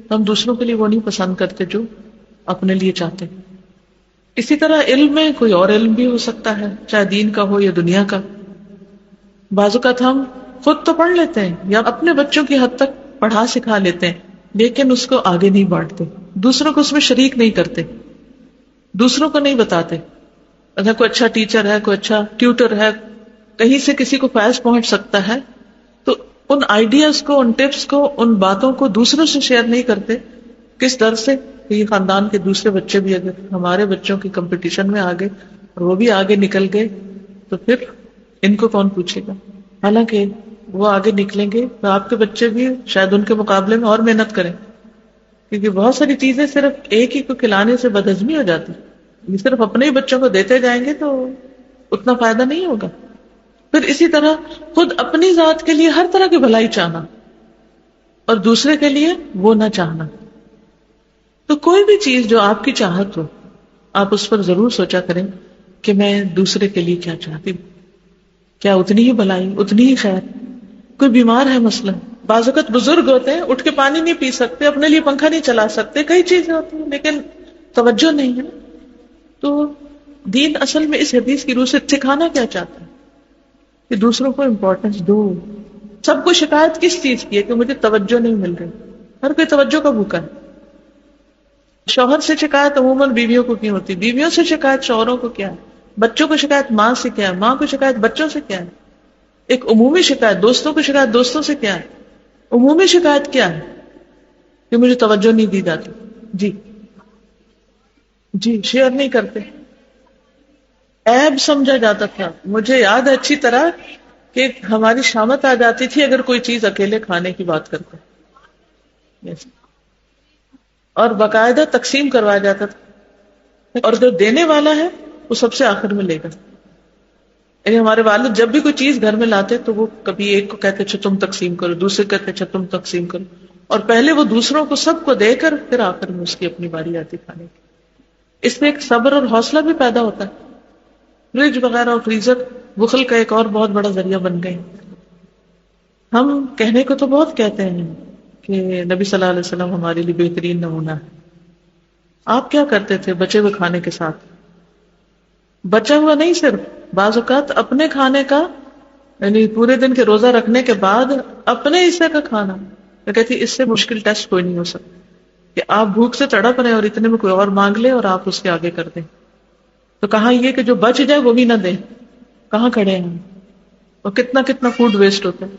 تو ہم دوسروں کے لیے وہ نہیں پسند کرتے جو اپنے لیے چاہتے. اسی طرح علم میں کوئی اور علم بھی ہو سکتا ہے، چاہے دین کا ہو یا دنیا کا. بعض اوقات ہم خود تو پڑھ لیتے ہیں یا اپنے بچوں کی حد تک پڑھا سکھا لیتے ہیں، لیکن اس کو آگے نہیں بانٹتے، دوسروں کو اس میں شریک نہیں کرتے، دوسروں کو نہیں بتاتے. اگر کوئی اچھا ٹیچر ہے، کوئی اچھا ٹیوٹر ہے، کہیں سے کسی کو فیض پہنچ سکتا ہے، تو ان آئیڈیاز کو، ان ٹپس کو، ان باتوں کو دوسروں سے شیئر نہیں کرتے. کس ڈر سے کہ یہ خاندان کے دوسرے بچے بھی اگر ہمارے بچوں کی کمپٹیشن میں آگے اور وہ بھی آگے نکل گئے تو پھر ان کو کون پوچھے گا. حالانکہ وہ آگے نکلیں گے تو آپ کے بچے بھی شاید ان کے مقابلے میں اور محنت کریں، کیونکہ بہت ساری چیزیں صرف ایک ہی کو کھلانے سے بدہضمی ہو جاتی. یہ صرف اپنے ہی بچوں کو دیتے جائیں گے تو اتنا فائدہ نہیں ہوگا. پھر اسی طرح خود اپنی ذات کے لیے ہر طرح کی بھلائی چاہنا اور دوسرے کے لیے وہ نہ چاہنا. تو کوئی بھی چیز جو آپ کی چاہت ہو، آپ اس پر ضرور سوچا کریں کہ میں دوسرے کے لیے کیا چاہتی ہوں، کیا اتنی ہی بھلائی، اتنی ہی خیر. کوئی بیمار ہے مثلا، بعض اوقات بزرگ ہوتے ہیں، اٹھ کے پانی نہیں پی سکتے، اپنے لیے پنکھا نہیں چلا سکتے، کئی چیزیں ہوتی ہیں، لیکن توجہ نہیں ہے. تو دین اصل میں اس حدیث کی روح سے سکھانا کیا چاہتا ہے کہ دوسروں کو امپورٹنس دو. سب کو شکایت کس چیز کی ہے کہ مجھے توجہ نہیں مل رہی. ہر کوئی توجہ کا بھوکا ہے. شوہر سے شکایت عموماً بیویوں کو کیوں ہوتی، بیویوں سے شکایت شوہروں کو کیا ہے، بچوں کو شکایت ماں سے کیا ہے، ماں کو شکایت بچوں سے کیا ہے. ایک عمومی شکایت، دوستوں کو شکایت دوستوں سے کیا ہے. عمومی شکایت کیا ہے کہ مجھے توجہ نہیں دی جاتی. جی شیئر نہیں کرتے. عیب سمجھا جاتا تھا. مجھے یاد ہے اچھی طرح کہ ہماری شامت آ جاتی تھی اگر کوئی چیز اکیلے کھانے کی بات کرتے، اور باقاعدہ تقسیم کروایا جاتا تھا، اور جو دینے والا ہے وہ سب سے آخر میں لے گا. یعنی ہمارے والد جب بھی کوئی چیز گھر میں لاتے تو وہ کبھی ایک کو کہتے اچھا تم تقسیم کرو، دوسرے کہتے اچھا تم تقسیم کرو، اور پہلے وہ دوسروں کو سب کو دے کر پھر آخر میں اس کی اپنی باری آتی کھانے کی. اس میں ایک صبر اور حوصلہ بھی پیدا ہوتا ہے. فریج وغیرہ اور فریزر بخل کا ایک اور بہت بڑا ذریعہ بن گئے. ہم کہنے کو تو بہت کہتے ہیں کہ نبی صلی اللہ علیہ وسلم ہمارے لیے بہترین نمونہ ہے، آپ کیا کرتے تھے بچے ہوئے کھانے کے ساتھ؟ بچا ہوا نہیں، صرف بعض اوقات اپنے کھانے کا، یعنی پورے دن کے روزہ رکھنے کے بعد اپنے حصے کا کھانا. میں کہتی اس سے مشکل ٹیسٹ کوئی نہیں ہو سکتا کہ آپ بھوک سے تڑپ رہے اور اتنے میں کوئی اور مانگ لے اور آپ اس کے آگے کر دیں. تو کہاں یہ کہ جو بچ جائے وہ بھی نہ دیں، کہاں کھڑے ہیں؟ اور کتنا کتنا فوڈ ویسٹ ہوتا ہے.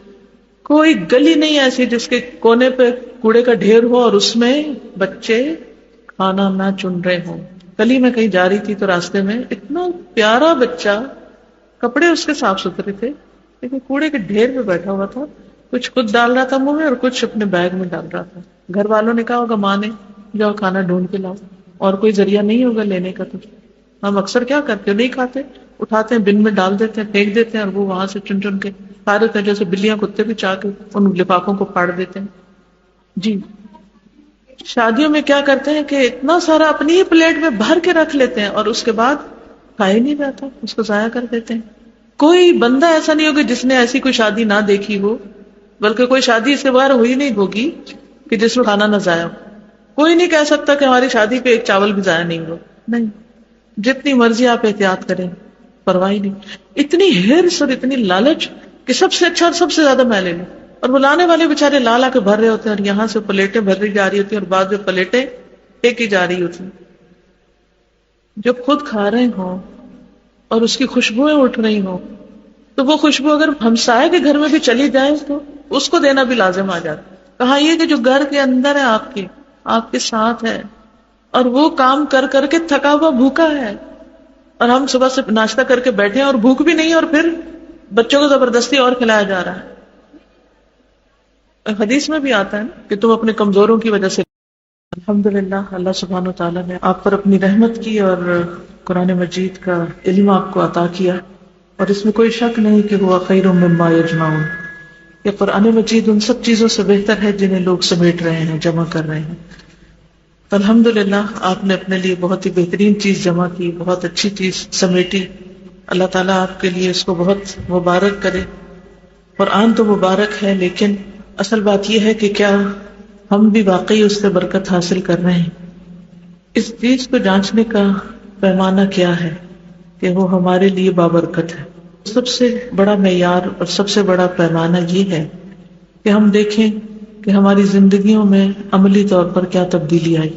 کوئی گلی نہیں ایسی جس کے کونے پہ کوڑے کا ڈھیر ہو اور اس میں بچے کھانا نہ چن رہے ہوں. کل ہی میں کہیں جا رہی تھی تو راستے میں اتنا پیارا بچہ، کپڑے اس کے صاف ستھرے تھے لیکن کوڑے کے ڈھیر پہ بیٹھا ہوا تھا، کچھ خود ڈال رہا تھا منہ میں اور کچھ اپنے بیگ میں ڈال رہا تھا. گھر والوں نے کہا ہوگا ماں نے جاؤ کھانا ڈھونڈ کے لاؤ، اور کوئی ذریعہ نہیں ہوگا لینے کا. تو ہم اکثر کیا کرتے ہیں، نہیں کھاتے، اٹھاتے ہیں بن میں ڈال دیتے ہیں، پھینک دیتے ہیں، اور وہ وہاں سے چن چن کے کھا دیتے ہیں، جیسے بلیاں کتے بھی چاہ کے ان لفافوں کو پھاڑ دیتے ہیں. جی شادیوں میں کیا کرتے ہیں کہ اتنا سارا اپنی ہی پلیٹ میں بھر کے رکھ لیتے ہیں اور اس کے بعد کھایا ہی نہیں جاتا، اس کو ضائع کر دیتے ہیں. کوئی بندہ ایسا نہیں ہوگا جس نے ایسی کوئی شادی نہ دیکھی ہو، بلکہ کوئی شادی اس کے بغیر ہوئی نہیں ہوگی کہ جس میں کھانا نہ ضائع ہو. کوئی نہیں کہہ سکتا کہ ہماری شادی پہ ایک چاول بھی ضائع نہیں ہوا. نہیں، جتنی مرضی آپ احتیاط کریں پرواہ نہیں. اتنی ہرس اور اتنی لالچ کہ سب سے اچھا اور سب سے زیادہ میں لے لوں، اور وہ لانے والے بےچارے لا لا کے بھر رہے ہوتے ہیں، اور یہاں سے پلیٹیں بھری جا رہی ہوتی ہیں اور بعد میں پلیٹیں پھینکی جا رہی ہوتی ہیں. جب خود کھا رہے ہوں اور اس کی خوشبوئیں اٹھ رہی ہوں تو وہ خوشبو اگر ہمسائے کے گھر میں بھی چلی جائے تو اس کو دینا بھی لازم آ جاتا. کہا یہ کہ جو گھر کے اندر ہے آپ کے ساتھ ہے اور وہ کام کر کر کے تھکا ہوا بھوکا ہے، اور ہم صبح سے ناشتہ کر کے بیٹھے ہیں اور بھوک بھی نہیں، اور پھر بچوں کو زبردستی اور کھلایا جا رہا ہے. حدیث میں بھی آتا ہے نا کہ تم اپنے کمزوروں کی وجہ سے. الحمدللہ اللہ سبحانہ وتعالیٰ نے آپ پر اپنی رحمت کی اور قرآن مجید کا علم آپ کو عطا کیا، اور اس میں کوئی شک نہیں کہ ہوا خیر مما یجمعون. یہ قرآن مجید ان سب چیزوں سے بہتر ہے جنہیں لوگ سمیٹ رہے ہیں، جمع کر رہے ہیں. تو الحمدللہ آپ نے اپنے لیے بہت ہی بہترین چیز جمع کی، بہت اچھی چیز سمیٹی. اللہ تعالیٰ آپ کے لیے اس کو بہت مبارک کرے. قرآن تو مبارک ہے، لیکن اصل بات یہ ہے کہ کیا ہم بھی واقعی اس سے برکت حاصل کر رہے ہیں؟ اس چیز کو جانچنے کا پیمانہ کیا ہے کہ وہ ہمارے لیے بابرکت ہے. سب سے بڑا معیار اور سب سے بڑا پیمانہ یہ ہے کہ ہم دیکھیں کہ ہماری زندگیوں میں عملی طور پر کیا تبدیلی آئی،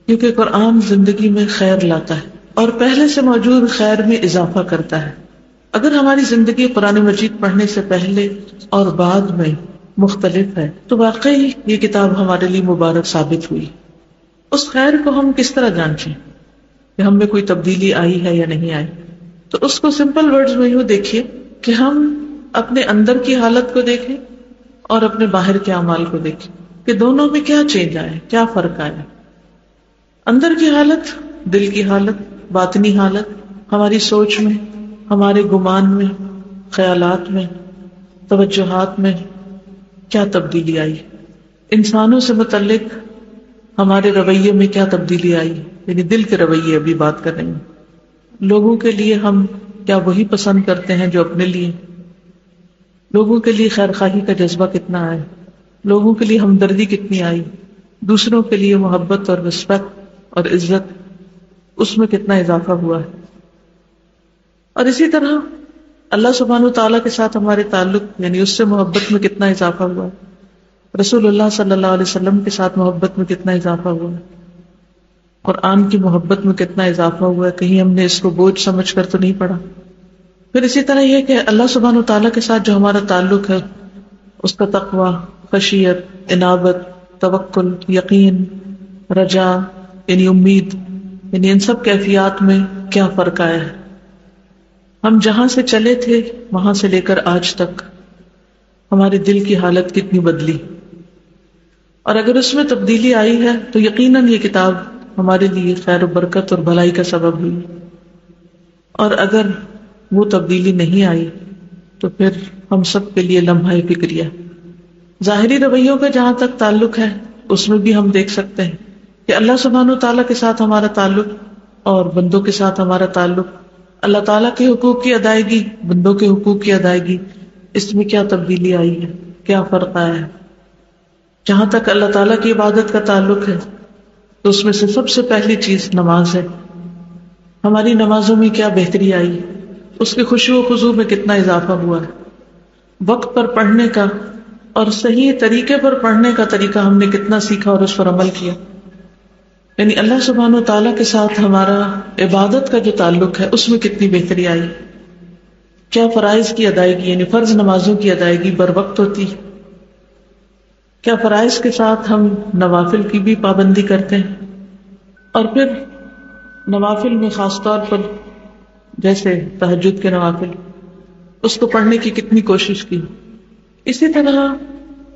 کیونکہ قرآن زندگی میں خیر لاتا ہے اور پہلے سے موجود خیر میں اضافہ کرتا ہے. اگر ہماری زندگی قرآن مجید پڑھنے سے پہلے اور بعد میں مختلف ہے تو واقعی یہ کتاب ہمارے لیے مبارک ثابت ہوئی. اس خیر کو ہم کس طرح جانچیں کہ ہم میں کوئی تبدیلی آئی ہے یا نہیں آئی؟ تو اس کو سمپل ورڈز میں یوں دیکھیے کہ ہم اپنے اندر کی حالت کو دیکھیں اور اپنے باہر کے اعمال کو دیکھیں کہ دونوں میں کیا چینج آئے، کیا فرق آیا. اندر کی حالت، دل کی حالت، باطنی حالت، ہماری سوچ میں، ہمارے گمان میں، خیالات میں، توجہات میں کیا تبدیلی آئی. انسانوں سے متعلق ہمارے رویے میں کیا تبدیلی آئی، یعنی دل کے رویے ابھی بات کر رہے ہیں. لوگوں کے لیے ہم کیا وہی پسند کرتے ہیں جو اپنے لیے؟ لوگوں کے لیے خیر خواہی کا جذبہ کتنا آئے، لوگوں کے لیے ہمدردی کتنی آئی، دوسروں کے لیے محبت اور رسپیکٹ اور عزت، اس میں کتنا اضافہ ہوا ہے. اور اسی طرح اللہ سبحانہ وتعالیٰ کے ساتھ ہمارے تعلق، یعنی اس سے محبت میں کتنا اضافہ ہوا ہے. رسول اللہ صلی اللہ علیہ وسلم کے ساتھ محبت میں کتنا اضافہ ہوا ہے. قرآن کی محبت میں کتنا اضافہ ہوا ہے. کہیں ہم نے اس کو بوجھ سمجھ کر تو نہیں پڑھا. پھر اسی طرح یہ کہ اللہ سبحانہ وتعالیٰ کے ساتھ جو ہمارا تعلق ہے، اس کا تقوی، خشیت، انابت، توکل، یقین، رجا، یعنی امید، یعنی ان سب کیفیات میں کیا فرق آیا ہے. ہم جہاں سے چلے تھے وہاں سے لے کر آج تک ہمارے دل کی حالت کتنی بدلی، اور اگر اس میں تبدیلی آئی ہے تو یقیناً یہ کتاب ہمارے لیے خیر و برکت اور بھلائی کا سبب ہوئی. اور اگر وہ تبدیلی نہیں آئی تو پھر ہم سب کے لیے لمحہ فکریہ. ظاہری رویوں کا جہاں تک تعلق ہے اس میں بھی ہم دیکھ سکتے ہیں کہ اللہ سبحانہ وتعالیٰ کے ساتھ ہمارا تعلق اور بندوں کے ساتھ ہمارا تعلق، اللہ تعالیٰ کے حقوق کی ادائیگی، بندوں کے حقوق کی ادائیگی، اس میں کیا تبدیلی آئی ہے، کیا فرق آیا ہے. جہاں تک اللہ تعالیٰ کی عبادت کا تعلق ہے تو اس میں سے سب سے پہلی چیز نماز ہے. ہماری نمازوں میں کیا بہتری آئی، اس کے خشوع و خضوع میں کتنا اضافہ ہوا ہے، وقت پر پڑھنے کا اور صحیح طریقے پر پڑھنے کا طریقہ ہم نے کتنا سیکھا اور اس پر عمل کیا. یعنی اللہ سبحانہ و تعالیٰ کے ساتھ ہمارا عبادت کا جو تعلق ہے اس میں کتنی بہتری آئی. کیا فرائض کی ادائیگی یعنی فرض نمازوں کی ادائیگی بر وقت ہوتی، کیا فرائض کے ساتھ ہم نوافل کی بھی پابندی کرتے ہیں، اور پھر نوافل میں خاص طور پر جیسے تہجد کے نوافل اس کو پڑھنے کی کتنی کوشش کی. اسی طرح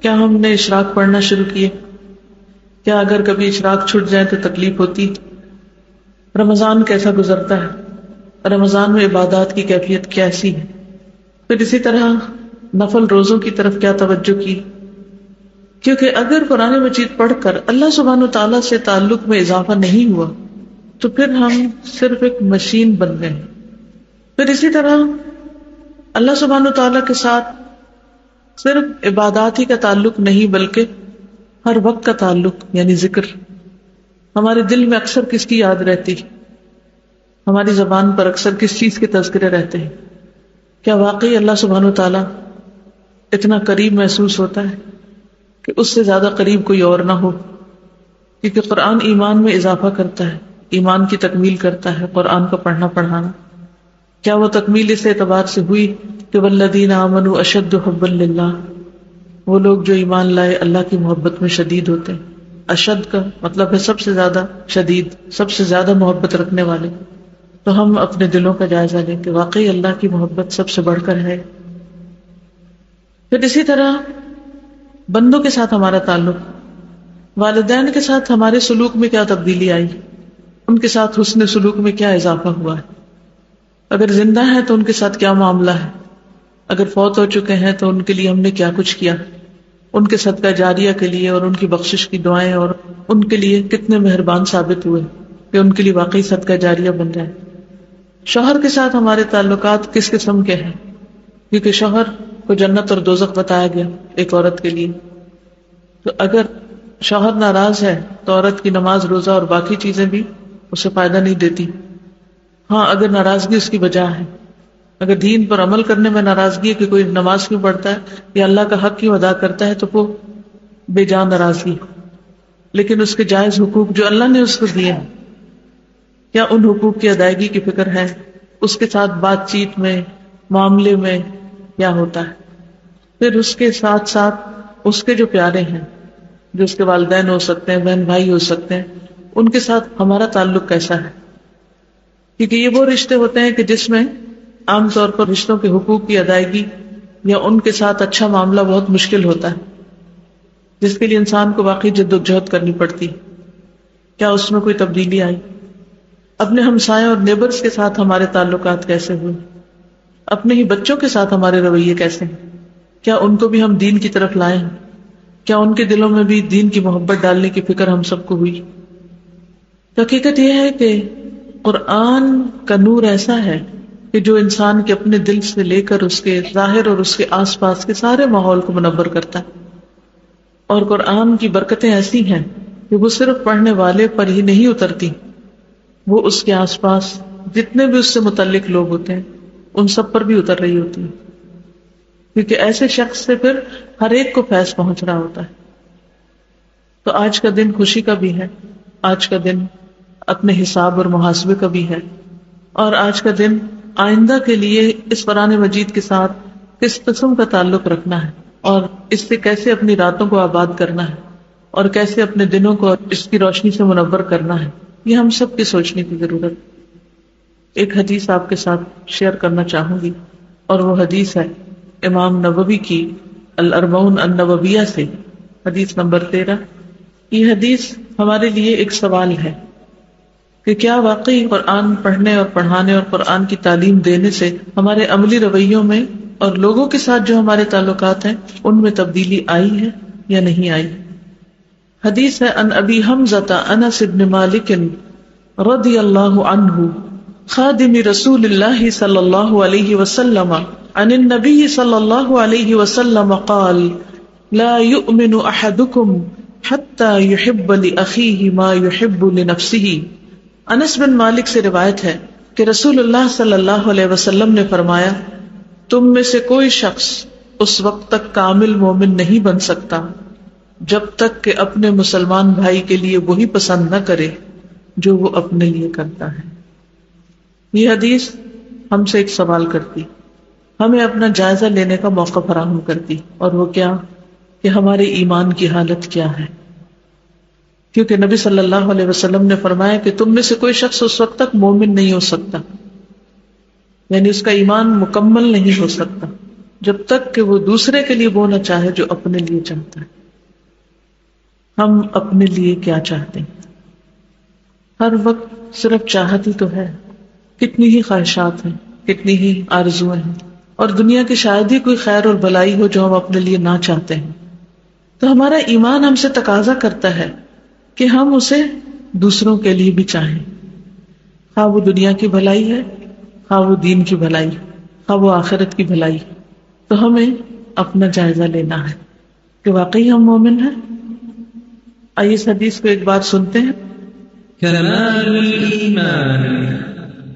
کیا ہم نے اشراق پڑھنا شروع کیے، کیا اگر کبھی اشراق چھٹ جائے تو تکلیف ہوتی. رمضان کیسا گزرتا ہے، رمضان میں عبادات کی کیفیت کیسی ہے. پھر اسی طرح نفل روزوں کی طرف کیا توجہ کی، کیونکہ اگر قرآن مجید پڑھ کر اللہ سبحانہ تعالیٰ سے تعلق میں اضافہ نہیں ہوا تو پھر ہم صرف ایک مشین بن گئے. پھر اسی طرح اللہ سبحانہ تعالیٰ کے ساتھ صرف عبادات ہی کا تعلق نہیں بلکہ ہر وقت کا تعلق، یعنی ذکر. ہمارے دل میں اکثر کس کی یاد رہتی، ہماری زبان پر اکثر کس چیز کے تذکرے رہتے ہیں. کیا واقعی اللہ سبحانہ تعالیٰ اتنا قریب محسوس ہوتا ہے کہ اس سے زیادہ قریب کوئی اور نہ ہو؟ کیونکہ قرآن ایمان میں اضافہ کرتا ہے، ایمان کی تکمیل کرتا ہے قرآن کا پڑھنا پڑھانا. کیا وہ تکمیل اس اعتبار سے ہوئی کہ والذین آمنوا اشد حبا للہ، وہ لوگ جو ایمان لائے اللہ کی محبت میں شدید ہوتے ہیں. اشد کا مطلب ہے سب سے زیادہ شدید، سب سے زیادہ محبت رکھنے والے. تو ہم اپنے دلوں کا جائزہ لیں کہ واقعی اللہ کی محبت سب سے بڑھ کر ہے. پھر اسی طرح بندوں کے ساتھ ہمارا تعلق، والدین کے ساتھ ہمارے سلوک میں کیا تبدیلی آئی، ان کے ساتھ حسن سلوک میں کیا اضافہ ہوا ہے. اگر زندہ ہیں تو ان کے ساتھ کیا معاملہ ہے، اگر فوت ہو چکے ہیں تو ان کے لیے ہم نے کیا کچھ کیا، ان کے صدقہ جاریہ کے لیے اور ان کی بخشش کی دعائیں، اور ان کے لیے کتنے مہربان ثابت ہوئے کہ ان کے لیے واقعی صدقہ جاریہ بن جائے. شوہر کے ساتھ ہمارے تعلقات کس قسم کے ہیں، کیونکہ شوہر کو جنت اور دوزخ بتایا گیا ایک عورت کے لیے. تو اگر شوہر ناراض ہے تو عورت کی نماز روزہ اور باقی چیزیں بھی اسے فائدہ نہیں دیتی. ہاں اگر ناراضگی اس کی وجہ ہے، اگر دین پر عمل کرنے میں ناراضگی ہے کہ کوئی نماز کیوں پڑھتا ہے یا اللہ کا حق کیوں ادا کرتا ہے تو وہ بے جان ناراضگی. لیکن اس کے جائز حقوق جو اللہ نے اس کو دیے ہیں، کیا ان حقوق کی ادائیگی کی فکر ہے؟ اس کے ساتھ بات چیت میں، معاملے میں کیا ہوتا ہے؟ پھر اس کے ساتھ ساتھ اس کے جو پیارے ہیں، جو اس کے والدین ہو سکتے ہیں، بہن بھائی ہو سکتے ہیں، ان کے ساتھ ہمارا تعلق کیسا ہے؟ کیونکہ یہ وہ رشتے ہوتے ہیں کہ جس میں عام طور پر رشتوں کے حقوق کی ادائیگی یا ان کے ساتھ اچھا معاملہ بہت مشکل ہوتا ہے، جس کے لیے انسان کو واقعی جد و جہد کرنی پڑتی. کیا اس میں کوئی تبدیلی آئی؟ اپنے ہمسائے اور نیبرز کے ساتھ ہمارے تعلقات کیسے ہوئے؟ اپنے ہی بچوں کے ساتھ ہمارے رویے کیسے ہیں؟ کیا ان کو بھی ہم دین کی طرف لائے ہیں؟ کیا ان کے دلوں میں بھی دین کی محبت ڈالنے کی فکر ہم سب کو ہوئی؟ حقیقت یہ ہے کہ قرآن کا نور ایسا ہے کہ جو انسان کے اپنے دل سے لے کر اس کے ظاہر اور اس کے آس پاس کے سارے ماحول کو منور کرتا ہے. اور قرآن کی برکتیں ایسی ہیں کہ وہ صرف پڑھنے والے پر ہی نہیں اترتی، وہ اس کے آس پاس جتنے بھی اس سے متعلق لوگ ہوتے ہیں ان سب پر بھی اتر رہی ہوتی ہے، کیونکہ ایسے شخص سے پھر ہر ایک کو فیض پہنچ رہا ہوتا ہے. تو آج کا دن خوشی کا بھی ہے، آج کا دن اپنے حساب اور محاسبے کا بھی ہے، اور آج کا دن آئندہ کے لیے اس قرآن مجید کے ساتھ کس قسم کا تعلق رکھنا ہے اور اس سے کیسے اپنی راتوں کو آباد کرنا ہے اور کیسے اپنے دنوں کو اس کی روشنی سے منور کرنا ہے، یہ ہم سب کی سوچنے کی ضرورت. ایک حدیث آپ کے ساتھ شیئر کرنا چاہوں گی، اور وہ حدیث ہے امام نووی کی الاربعون النوویہ سے، حدیث نمبر 13. یہ حدیث ہمارے لیے ایک سوال ہے کہ کیا واقعی قرآن پڑھنے اور پڑھانے اور قرآن کی تعلیم دینے سے ہمارے عملی رویوں میں اور لوگوں کے ساتھ جو ہمارے تعلقات ہیں ان میں تبدیلی آئی ہے یا نہیں آئی. حدیث ہے ان ابی حمزہ انس بن مالک رضی اللہ عنہ خادم رسول اللہ صلی اللہ علیہ وسلم عن النبی صلی اللہ علیہ وسلم قال لا يؤمن احدكم حتى يحب لأخيه ما يحب لنفسه۔ انس بن مالک سے روایت ہے کہ رسول اللہ صلی اللہ علیہ وسلم نے فرمایا، تم میں سے کوئی شخص اس وقت تک کامل مومن نہیں بن سکتا جب تک کہ اپنے مسلمان بھائی کے لیے وہی پسند نہ کرے جو وہ اپنے لیے کرتا ہے۔ یہ حدیث ہم سے ایک سوال کرتی، ہمیں اپنا جائزہ لینے کا موقع فراہم کرتی، اور وہ کیا کہ ہمارے ایمان کی حالت کیا ہے۔ کیونکہ نبی صلی اللہ علیہ وسلم نے فرمایا کہ تم میں سے کوئی شخص اس وقت تک مومن نہیں ہو سکتا، یعنی اس کا ایمان مکمل نہیں ہو سکتا جب تک کہ وہ دوسرے کے لیے وہ نہ چاہے جو اپنے لیے چاہتا ہے۔ ہم اپنے لیے کیا چاہتے ہیں؟ ہر وقت صرف چاہت ہی تو ہے، کتنی ہی خواہشات ہیں، کتنی ہی آرزویں ہیں، اور دنیا کی شاید ہی کوئی خیر اور بھلائی ہو جو ہم اپنے لیے نہ چاہتے ہیں۔ تو ہمارا ایمان ہم سے تقاضا کرتا ہے کہ ہم اسے دوسروں کے لیے بھی چاہیں، خواہ وہ دنیا کی بھلائی ہے، خواہ وہ دین کی بھلائی، خواہ وہ آخرت کی بھلائی۔ تو ہمیں اپنا جائزہ لینا ہے کہ واقعی ہم مومن ہیں۔ آئیے اس حدیث کو ایک بات سنتے ہیں۔ كمال الإيمان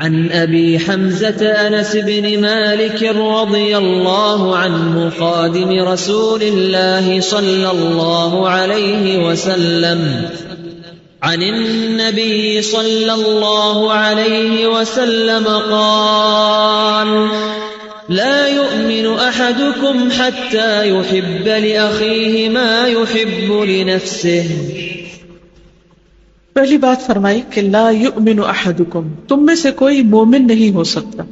عن أبي حمزة أنس بن مالك رضي الله عنه خادم رسول الله صلى الله عليه وسلم عن النبي صلى الله عليه وسلم قال لا يؤمن أحدكم حتى يحب لأخيه ما يحب لنفسه۔ پہلی بات فرمائی کہ لا یؤمن احدکم، تم میں سے کوئی مومن نہیں ہو سکتا۔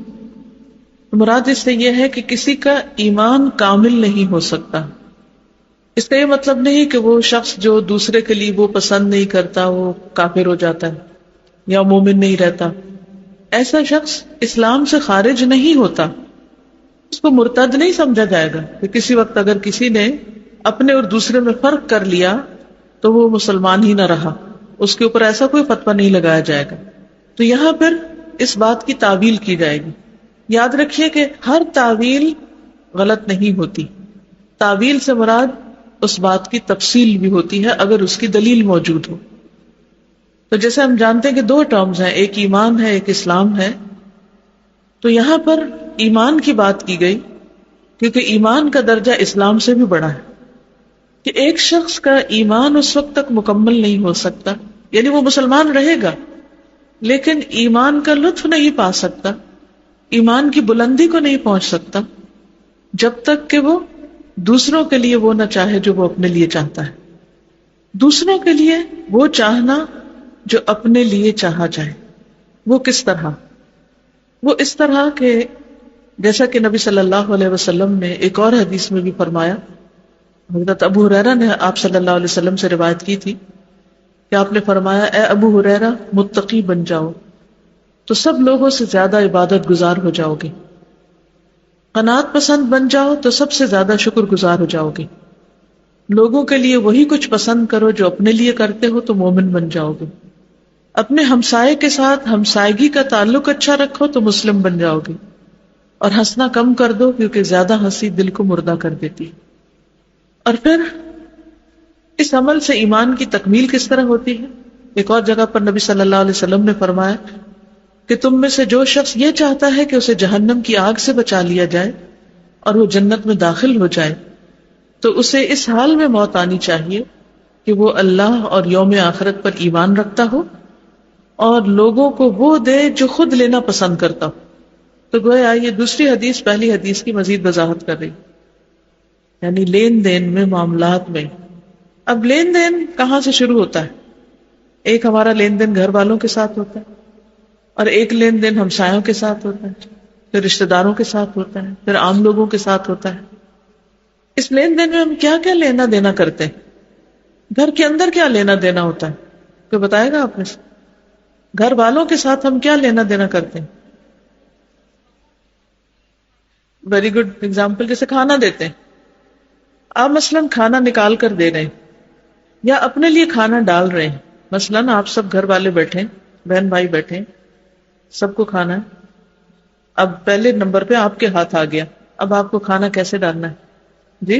مراد اس سے یہ ہے کہ کسی کا ایمان کامل نہیں ہو سکتا۔ اس کا یہ مطلب نہیں کہ وہ شخص جو دوسرے کے لیے وہ پسند نہیں کرتا وہ کافر ہو جاتا ہے یا مومن نہیں رہتا۔ ایسا شخص اسلام سے خارج نہیں ہوتا، اس کو مرتد نہیں سمجھا جائے گا کہ کسی وقت اگر کسی نے اپنے اور دوسرے میں فرق کر لیا تو وہ مسلمان ہی نہ رہا، اس کے اوپر ایسا کوئی فتویٰ نہیں لگایا جائے گا۔ تو یہاں پھر اس بات کی تعویل کی جائے گی۔ یاد رکھیے کہ ہر تعویل غلط نہیں ہوتی، تعویل سے مراد اس بات کی تفصیل بھی ہوتی ہے اگر اس کی دلیل موجود ہو۔ تو جیسے ہم جانتے ہیں کہ دو ٹرمز ہیں، ایک ایمان ہے ایک اسلام ہے، تو یہاں پر ایمان کی بات کی گئی کیونکہ ایمان کا درجہ اسلام سے بھی بڑا ہے، کہ ایک شخص کا ایمان اس وقت تک مکمل نہیں ہو سکتا، یعنی وہ مسلمان رہے گا لیکن ایمان کا لطف نہیں پا سکتا، ایمان کی بلندی کو نہیں پہنچ سکتا جب تک کہ وہ دوسروں کے لیے وہ نہ چاہے جو وہ اپنے لیے چاہتا ہے۔ دوسروں کے لیے وہ چاہنا جو اپنے لیے چاہا جائے، وہ کس طرح؟ وہ اس طرح کہ جیسا کہ نبی صلی اللہ علیہ وسلم نے ایک اور حدیث میں بھی فرمایا، حضرت ابو ہریرہ نے آپ صلی اللہ علیہ وسلم سے روایت کی تھی کہ آپ نے فرمایا، اے ابو ہریرہ متقی بن جاؤ تو سب لوگوں سے زیادہ عبادت گزار ہو جاؤ گے، قناعت پسند بن جاؤ تو سب سے زیادہ شکر گزار ہو جاؤ گے، لوگوں کے لیے وہی کچھ پسند کرو جو اپنے لیے کرتے ہو تو مومن بن جاؤ گے، اپنے ہمسائے کے ساتھ ہمسائیگی کا تعلق اچھا رکھو تو مسلم بن جاؤ گے، اور ہنسنا کم کر دو کیونکہ زیادہ ہنسی دل کو مردہ کر دیتی۔ اور پھر اس عمل سے ایمان کی تکمیل کس طرح ہوتی ہے؟ ایک اور جگہ پر نبی صلی اللہ علیہ وسلم نے فرمایا کہ تم میں سے جو شخص یہ چاہتا ہے کہ اسے جہنم کی آگ سے بچا لیا جائے اور وہ جنت میں داخل ہو جائے تو اسے اس حال میں موت آنی چاہیے کہ وہ اللہ اور یوم آخرت پر ایمان رکھتا ہو اور لوگوں کو وہ دے جو خود لینا پسند کرتا ہو۔ تو گویا یہ دوسری حدیث پہلی حدیث کی مزید وضاحت کر رہی، یعنی لین دین میں، معاملات میں۔ اب لین دین کہاں سے شروع ہوتا ہے؟ ایک ہمارا لین دین گھر والوں کے ساتھ ہوتا ہے، اور ایک لین دین ہمسایوں کے ساتھ ہوتا ہے، پھر رشتہ داروں کے ساتھ ہوتا ہے، پھر عام لوگوں کے ساتھ ہوتا ہے۔ اس لین دین میں ہم کیا کیا لینا دینا کرتے ہیں؟ گھر کے اندر کیا لینا دینا ہوتا ہے؟ کوئی بتائے گا آپ نے؟ گھر والوں کے ساتھ ہم کیا لینا دینا کرتے ہیں؟ ویری گڈ ایگزامپل، جیسے کھانا دیتے ہیں، آپ مثلاً کھانا نکال کر دے رہے ہیں یا اپنے لیے کھانا ڈال رہے ہیں، مثلاً آپ سب گھر والے بیٹھے ہیں، بہن بھائی بیٹھے ہیں، سب کو کھانا ہے، اب پہلے نمبر پہ آپ کے ہاتھ آ گیا، اب آپ کو کھانا کیسے ڈالنا ہے؟ جی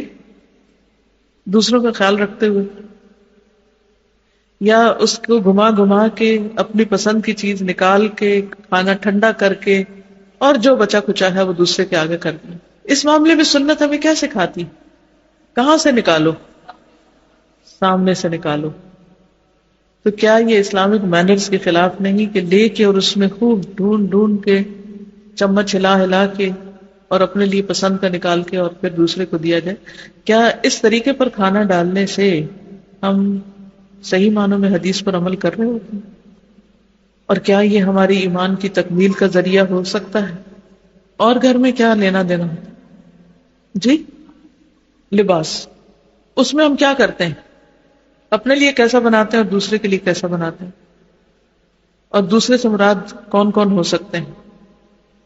دوسروں کا خیال رکھتے ہوئے، یا اس کو گھما گھما کے اپنی پسند کی چیز نکال کے کھانا ٹھنڈا کر کے اور جو بچا کچا ہے وہ دوسرے کے آگے کر دیں. اس معاملے میں سنت ہمیں کیا سکھاتی؟ کہاں سے نکالو؟ سامنے سے نکالو. تو کیا یہ اسلامک مینرز کے خلاف نہیں کہ لے کے اور اس میں خوب ڈھونڈ ڈھونڈ کے چمچ ہلا ہلا کے اور اپنے لیے پسند کا نکال کے اور پھر دوسرے کو دیا جائے؟ کیا اس طریقے پر کھانا ڈالنے سے ہم صحیح معنوں میں حدیث پر عمل کر رہے ہوتے ہیں؟ اور کیا یہ ہماری ایمان کی تکمیل کا ذریعہ ہو سکتا ہے؟ اور گھر میں کیا لینا دینا ہوتا ہے؟ جی لباس، اس میں ہم کیا کرتے ہیں؟ اپنے لیے کیسا بناتے ہیں اور دوسرے کے لیے کیسا بناتے ہیں؟ اور دوسرے سے مراد کون کون ہو سکتے ہیں؟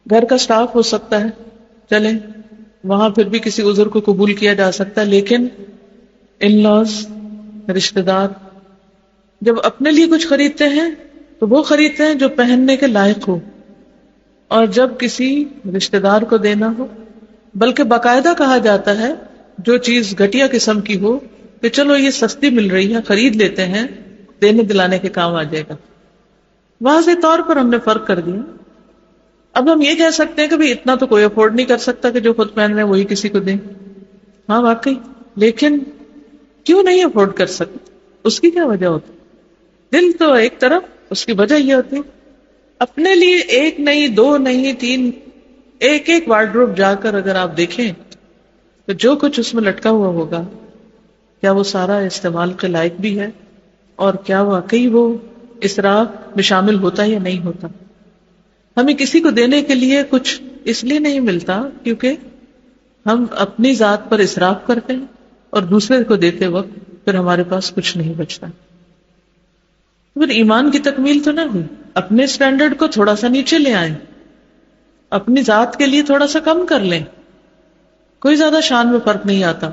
گھر کا سٹاف ہو سکتا ہے، چلیں وہاں پھر بھی کسی عذر کو قبول کیا جا سکتا ہے، لیکن ان لاز، رشتہ دار جب اپنے لیے کچھ خریدتے ہیں تو وہ خریدتے ہیں جو پہننے کے لائق ہو، اور جب کسی رشتہ دار کو دینا ہو بلکہ باقاعدہ کہا جاتا ہے جو چیز گھٹیا قسم کی ہو کہ چلو یہ سستی مل رہی ہے خرید لیتے ہیں، دینے دلانے کے کام آ جائے گا. واضح طور پر ہم نے فرق کر دیا. اب ہم یہ کہہ سکتے ہیں کہ بھئی اتنا تو کوئی افورڈ نہیں کر سکتا کہ جو خود پہن رہے ہیں وہی کسی کو دیں. ہاں واقعی، لیکن کیوں نہیں افورڈ کر سکتے؟ اس کی کیا وجہ ہوتی؟ دل تو ایک طرف، اس کی وجہ یہ ہوتی اپنے لیے ایک نہیں، دو نہیں، تین، ایک ایک وارڈروب جا کر اگر آپ دیکھیں تو جو کچھ اس میں لٹکا ہوا ہوگا کیا وہ سارا استعمال کے لائق بھی ہے، اور کیا واقعی وہ اسراف میں شامل ہوتا یا نہیں ہوتا؟ ہمیں کسی کو دینے کے لیے کچھ اس لیے نہیں ملتا کیونکہ ہم اپنی ذات پر اسراف کرتے ہیں اور دوسرے کو دیتے وقت پھر ہمارے پاس کچھ نہیں بچتا. پھر ایمان کی تکمیل تو نہ ہوئی. اپنے سٹینڈرڈ کو تھوڑا سا نیچے لے آئیں، اپنی ذات کے لیے تھوڑا سا کم کر لیں، کوئی زیادہ شان میں فرق نہیں آتا.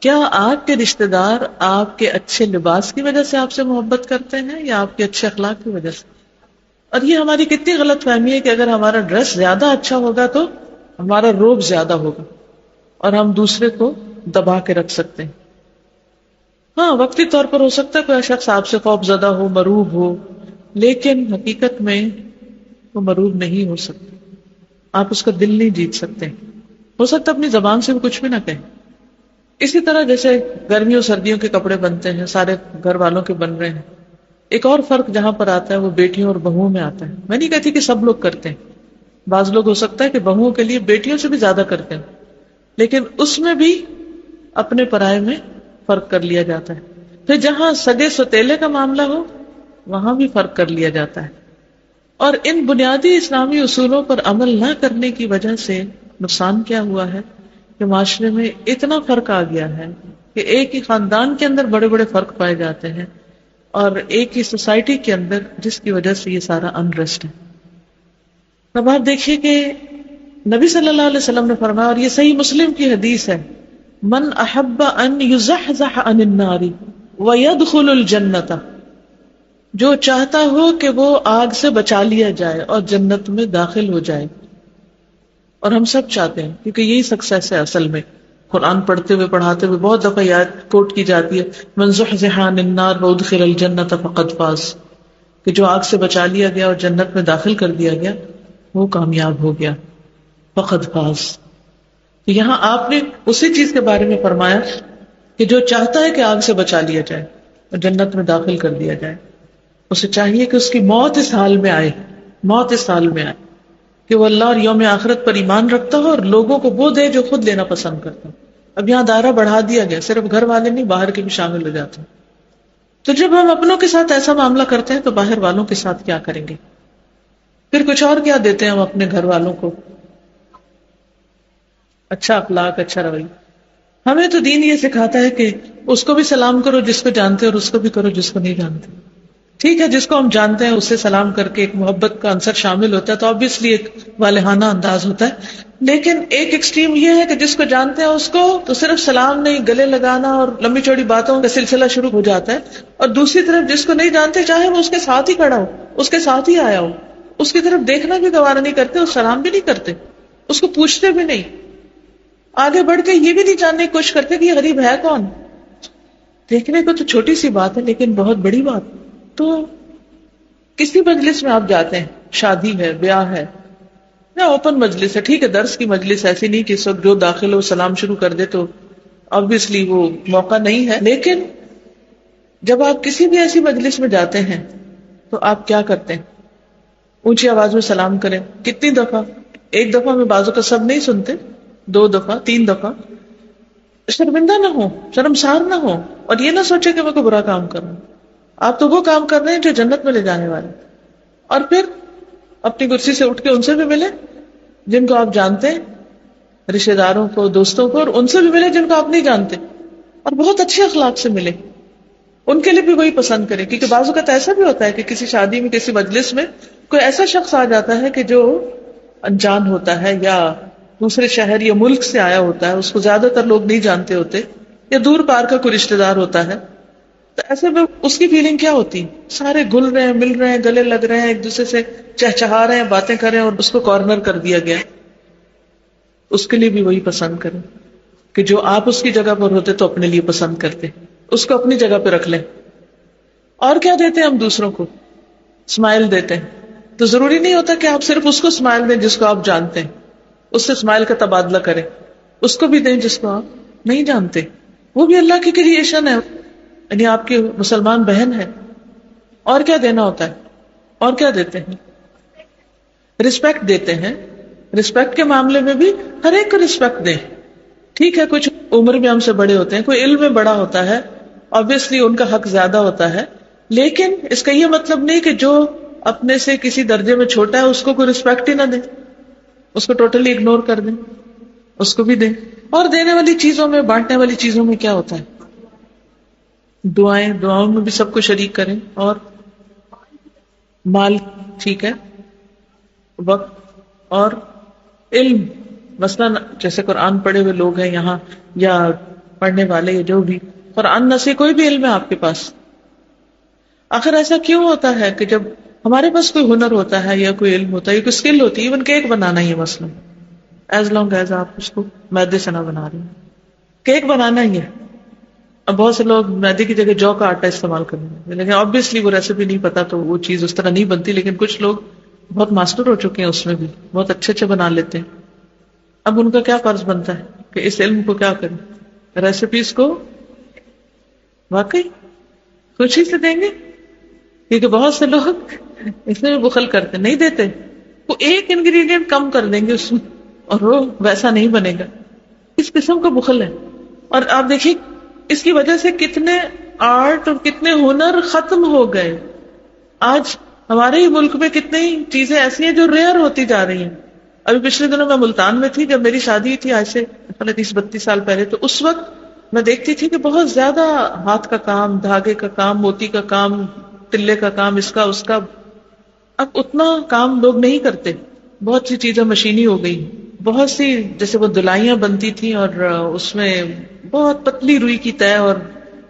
کیا آپ کے رشتہ دار آپ کے اچھے لباس کی وجہ سے آپ سے محبت کرتے ہیں یا آپ کے اچھے اخلاق کی وجہ سے؟ اور یہ ہماری کتنی غلط فہمی ہے کہ اگر ہمارا ڈریس زیادہ اچھا ہوگا تو ہمارا روب زیادہ ہوگا اور ہم دوسرے کو دبا کے رکھ سکتے ہیں. ہاں وقتی طور پر ہو سکتا ہے کوئی شخص آپ سے خوف زدہ ہو، مروب ہو، لیکن حقیقت میں وہ مروب نہیں ہو سکتا. آپ اس کا دل نہیں جیت سکتے. ہو سکتا اپنی زبان سے بھی کچھ بھی نہ کہیں. اسی طرح جیسے گرمیوں سردیوں کے کپڑے بنتے ہیں، سارے گھر والوں کے بن رہے ہیں. ایک اور فرق جہاں پر آتا ہے وہ بیٹیوں اور بہوؤں میں آتا ہے. میں نہیں کہتی کہ سب لوگ کرتے ہیں، بعض لوگ ہو سکتا ہے کہ بہوؤں کے لیے بیٹیوں سے بھی زیادہ کرتے ہیں، لیکن اس میں بھی اپنے پرائے میں فرق کر لیا جاتا ہے. پھر جہاں سگے سوتیلے کا معاملہ ہو وہاں بھی فرق کر لیا جاتا ہے. اور ان بنیادی اسلامی اصولوں پر عمل نہ کرنے کی وجہ سے نقصان کیا ہوا ہے کہ معاشرے میں اتنا فرق آ گیا ہے کہ ایک ہی خاندان کے اندر بڑے بڑے فرق پائے جاتے ہیں اور ایک ہی سوسائٹی کے اندر، جس کی وجہ سے یہ سارا انریسٹ ہے. اب آپ دیکھیے کہ نبی صلی اللہ علیہ وسلم نے فرمایا، اور یہ صحیح مسلم کی حدیث ہے، من احب ان یزحزح عن النار ویدخل الجنۃ، جو چاہتا ہو کہ وہ آگ سے بچا لیا جائے اور جنت میں داخل ہو جائے. اور ہم سب چاہتے ہیں کیونکہ یہی سکسیس ہے. اصل میں قرآن پڑھتے ہوئے پڑھاتے ہوئے بہت دفعہ یاد کوٹ کی جاتی ہے، من زحزح عن النار وادخل الجنۃ فقد فاز، کہ جو آگ سے بچا لیا گیا اور جنت میں داخل کر دیا گیا وہ کامیاب ہو گیا. فقد فاز. تو یہاں آپ نے اسی چیز کے بارے میں فرمایا کہ جو چاہتا ہے کہ آگ سے بچا لیا جائے اور جنت میں داخل کر دیا جائے، اسے چاہیے کہ اس کی موت اس حال میں آئے، موت اس حال میں آئے کہ وہ اللہ اور یوم آخرت پر ایمان رکھتا ہو اور لوگوں کو وہ دے جو خود لینا پسند کرتا ہو. اب یہاں دائرہ بڑھا دیا گیا، صرف گھر والے نہیں باہر کے بھی شامل ہو جاتے ہیں. تو جب ہم اپنوں کے ساتھ ایسا معاملہ کرتے ہیں تو باہر والوں کے ساتھ کیا کریں گے؟ پھر کچھ اور کیا دیتے ہیں ہم اپنے گھر والوں کو؟ اچھا اخلاق، اچھا رویہ. ہمیں تو دین یہ سکھاتا ہے کہ اس کو بھی سلام کرو جس کو جانتے اور اس کو بھی کرو جس کو نہیں جانتے. ٹھیک ہے، جس کو ہم جانتے ہیں اس سے سلام کر کے ایک محبت کا عنصر شامل ہوتا ہے تو obviously ایک والہانہ انداز ہوتا ہے. لیکن ایک ایکسٹریم یہ ہے کہ جس کو جانتے ہیں اس کو تو صرف سلام نہیں، گلے لگانا اور لمبی چوڑی باتوں کا سلسلہ شروع ہو جاتا ہے. اور دوسری طرف جس کو نہیں جانتے، چاہے وہ اس کے ساتھ ہی کھڑا ہو، اس کے ساتھ ہی آیا ہو، اس کی طرف دیکھنا بھی گوارا نہیں کرتے، اس سلام بھی نہیں کرتے، اس کو پوچھتے بھی نہیں، آگے بڑھ کے یہ بھی نہیں جاننے کی کوشش کرتے کہ یہ غریب ہے کون. دیکھنے کو تو چھوٹی سی بات ہے لیکن بہت بڑی بات. تو کسی مجلس میں آپ جاتے ہیں، شادی ہے، بیاہ ہے یا اوپن مجلس ہے، ٹھیک ہے درس کی مجلس ایسی نہیں کہ اس وقت جو داخل ہو سلام شروع کر دے، تو obviously وہ موقع نہیں ہے. لیکن جب آپ کسی بھی ایسی مجلس میں جاتے ہیں تو آپ کیا کرتے ہیں؟ اونچی آواز میں سلام کریں. کتنی دفعہ؟ ایک دفعہ میں بازو کا سب نہیں سنتے، 2 دفعہ، 3 دفعہ. شرمندہ نہ ہو، شرمسار نہ ہو، اور یہ نہ سوچے کہ میں کوئی برا کام کر رہا ہوں. آپ تو وہ کام کر رہے ہیں جو جنت میں لے جانے والے. اور پھر اپنی کرسی سے اٹھ کے ان سے بھی ملے جن کو آپ جانتے ہیں، رشتے داروں کو، دوستوں کو، اور ان سے بھی ملے جن کو آپ نہیں جانتے، اور بہت اچھے اخلاق سے ملے. ان کے لیے بھی وہی پسند کریں. کیونکہ بعض اوقات ایسا بھی ہوتا ہے کہ کسی شادی میں، کسی مجلس میں کوئی ایسا شخص آ جاتا ہے کہ جو انجان ہوتا ہے یا دوسرے شہر یا ملک سے آیا ہوتا ہے، اس کو زیادہ تر لوگ نہیں جانتے ہوتے، یا دور پار کا کوئی رشتے دار ہوتا ہے. تو ایسے میں اس کی فیلنگ کیا ہوتی؟ سارے گل رہے ہیں، مل رہے ہیں، گلے لگ رہے ہیں، ایک دوسرے سے چہچہا رہے ہیں، باتیں کر رہے ہیں، اور اس کو کارنر کر دیا گیا. اس کے لیے بھی وہی پسند کریں کہ جو آپ اس کی جگہ پر ہوتے تو اپنے لیے پسند کرتے، اس کو اپنی جگہ پہ رکھ لیں. اور کیا دیتے ہیں ہم دوسروں کو؟ اسمائل دیتے ہیں. تو ضروری نہیں ہوتا کہ آپ صرف اس کو اسمائل دیں جس کو آپ جانتے ہیں، اس سے اسمائل کا تبادلہ کریں. اس کو بھی دیں جس کو آپ نہیں جانتے. وہ بھی اللہ کی کریشن ہے، یعنی آپ کی مسلمان بہن ہے. اور کیا دینا ہوتا ہے؟ اور کیا دیتے ہیں؟ رسپیکٹ دیتے ہیں. رسپیکٹ کے معاملے میں بھی ہر ایک کو رسپیکٹ دیں. ٹھیک ہے کچھ عمر میں ہم سے بڑے ہوتے ہیں، کوئی علم میں بڑا ہوتا ہے، obviously ان کا حق زیادہ ہوتا ہے. لیکن اس کا یہ مطلب نہیں کہ جو اپنے سے کسی درجے میں چھوٹا ہے اس کو کوئی رسپیکٹ ہی نہ دیں، اس کو ٹوٹلی اگنور کر دیں. اس کو بھی دیں. اور دینے والی چیزوں میں، بانٹنے والی چیزوں میں کیا ہوتا ہے؟ دعاؤں میں بھی سب کو شریک کریں. اور مال، ٹھیک ہے، وقت اور علم. مثلاً جیسے قرآن پڑھے ہوئے لوگ ہیں یہاں، یا پڑھنے والے، یا جو بھی قرآن نہ سے کوئی بھی علم ہے آپ کے پاس. آخر ایسا کیوں ہوتا ہے کہ جب ہمارے پاس کوئی ہنر ہوتا ہے یا کوئی علم ہوتا ہے یا کوئی اسکل ہوتی ہے، ایون کیک بنانا ہی ہے مثلاً، ایز لانگ ایز آپ اس کو میدے سے نہ بنا رہے ہیں، کیک بنانا ہی ہے. اب بہت سے لوگ میدے کی جگہ جو کا آٹا استعمال کریں گے، لیکن آبویسلی وہ ریسیپی نہیں پتا تو وہ چیز اس طرح نہیں بنتی. لیکن کچھ لوگ بہت ماسٹر ہو چکے ہیں اس میں بھی، بہت اچھے اچھے بنا لیتے ہیں. اب ان کا کیا فرض بنتا ہے کہ اس علم کو کیا کریں؟ ریسیپیز کو واقعی خوشی سے دیں گے. کیونکہ بہت سے لوگ اس میں بخل کرتے نہیں دیتے، وہ ایک انگریڈینٹ کم کر دیں گے اس میں اور وہ ویسا نہیں بنے گا. اس قسم کا بخل ہے. اور آپ دیکھیے اس کی وجہ سے کتنے آرٹ اور کتنے ہنر ختم ہو گئے. آج ہمارے ہی ملک میں کتنی چیزیں ایسی ہیں جو ریئر ہوتی جا رہی ہیں. ابھی پچھلے دنوں میں ملتان میں تھی، جب میری شادی تھی آج سے 30-32 سال پہلے. تو اس وقت میں دیکھتی تھی کہ بہت زیادہ ہاتھ کا کام، دھاگے کا کام، موتی کا کام، تلے کا کام، اس کا اس کا. اب اتنا کام لوگ نہیں کرتے. بہت سی چیزیں مشینی ہو گئی. بہت سی جیسے وہ دلائیاں بنتی تھیں اور اس میں بہت پتلی روئی کی تہ اور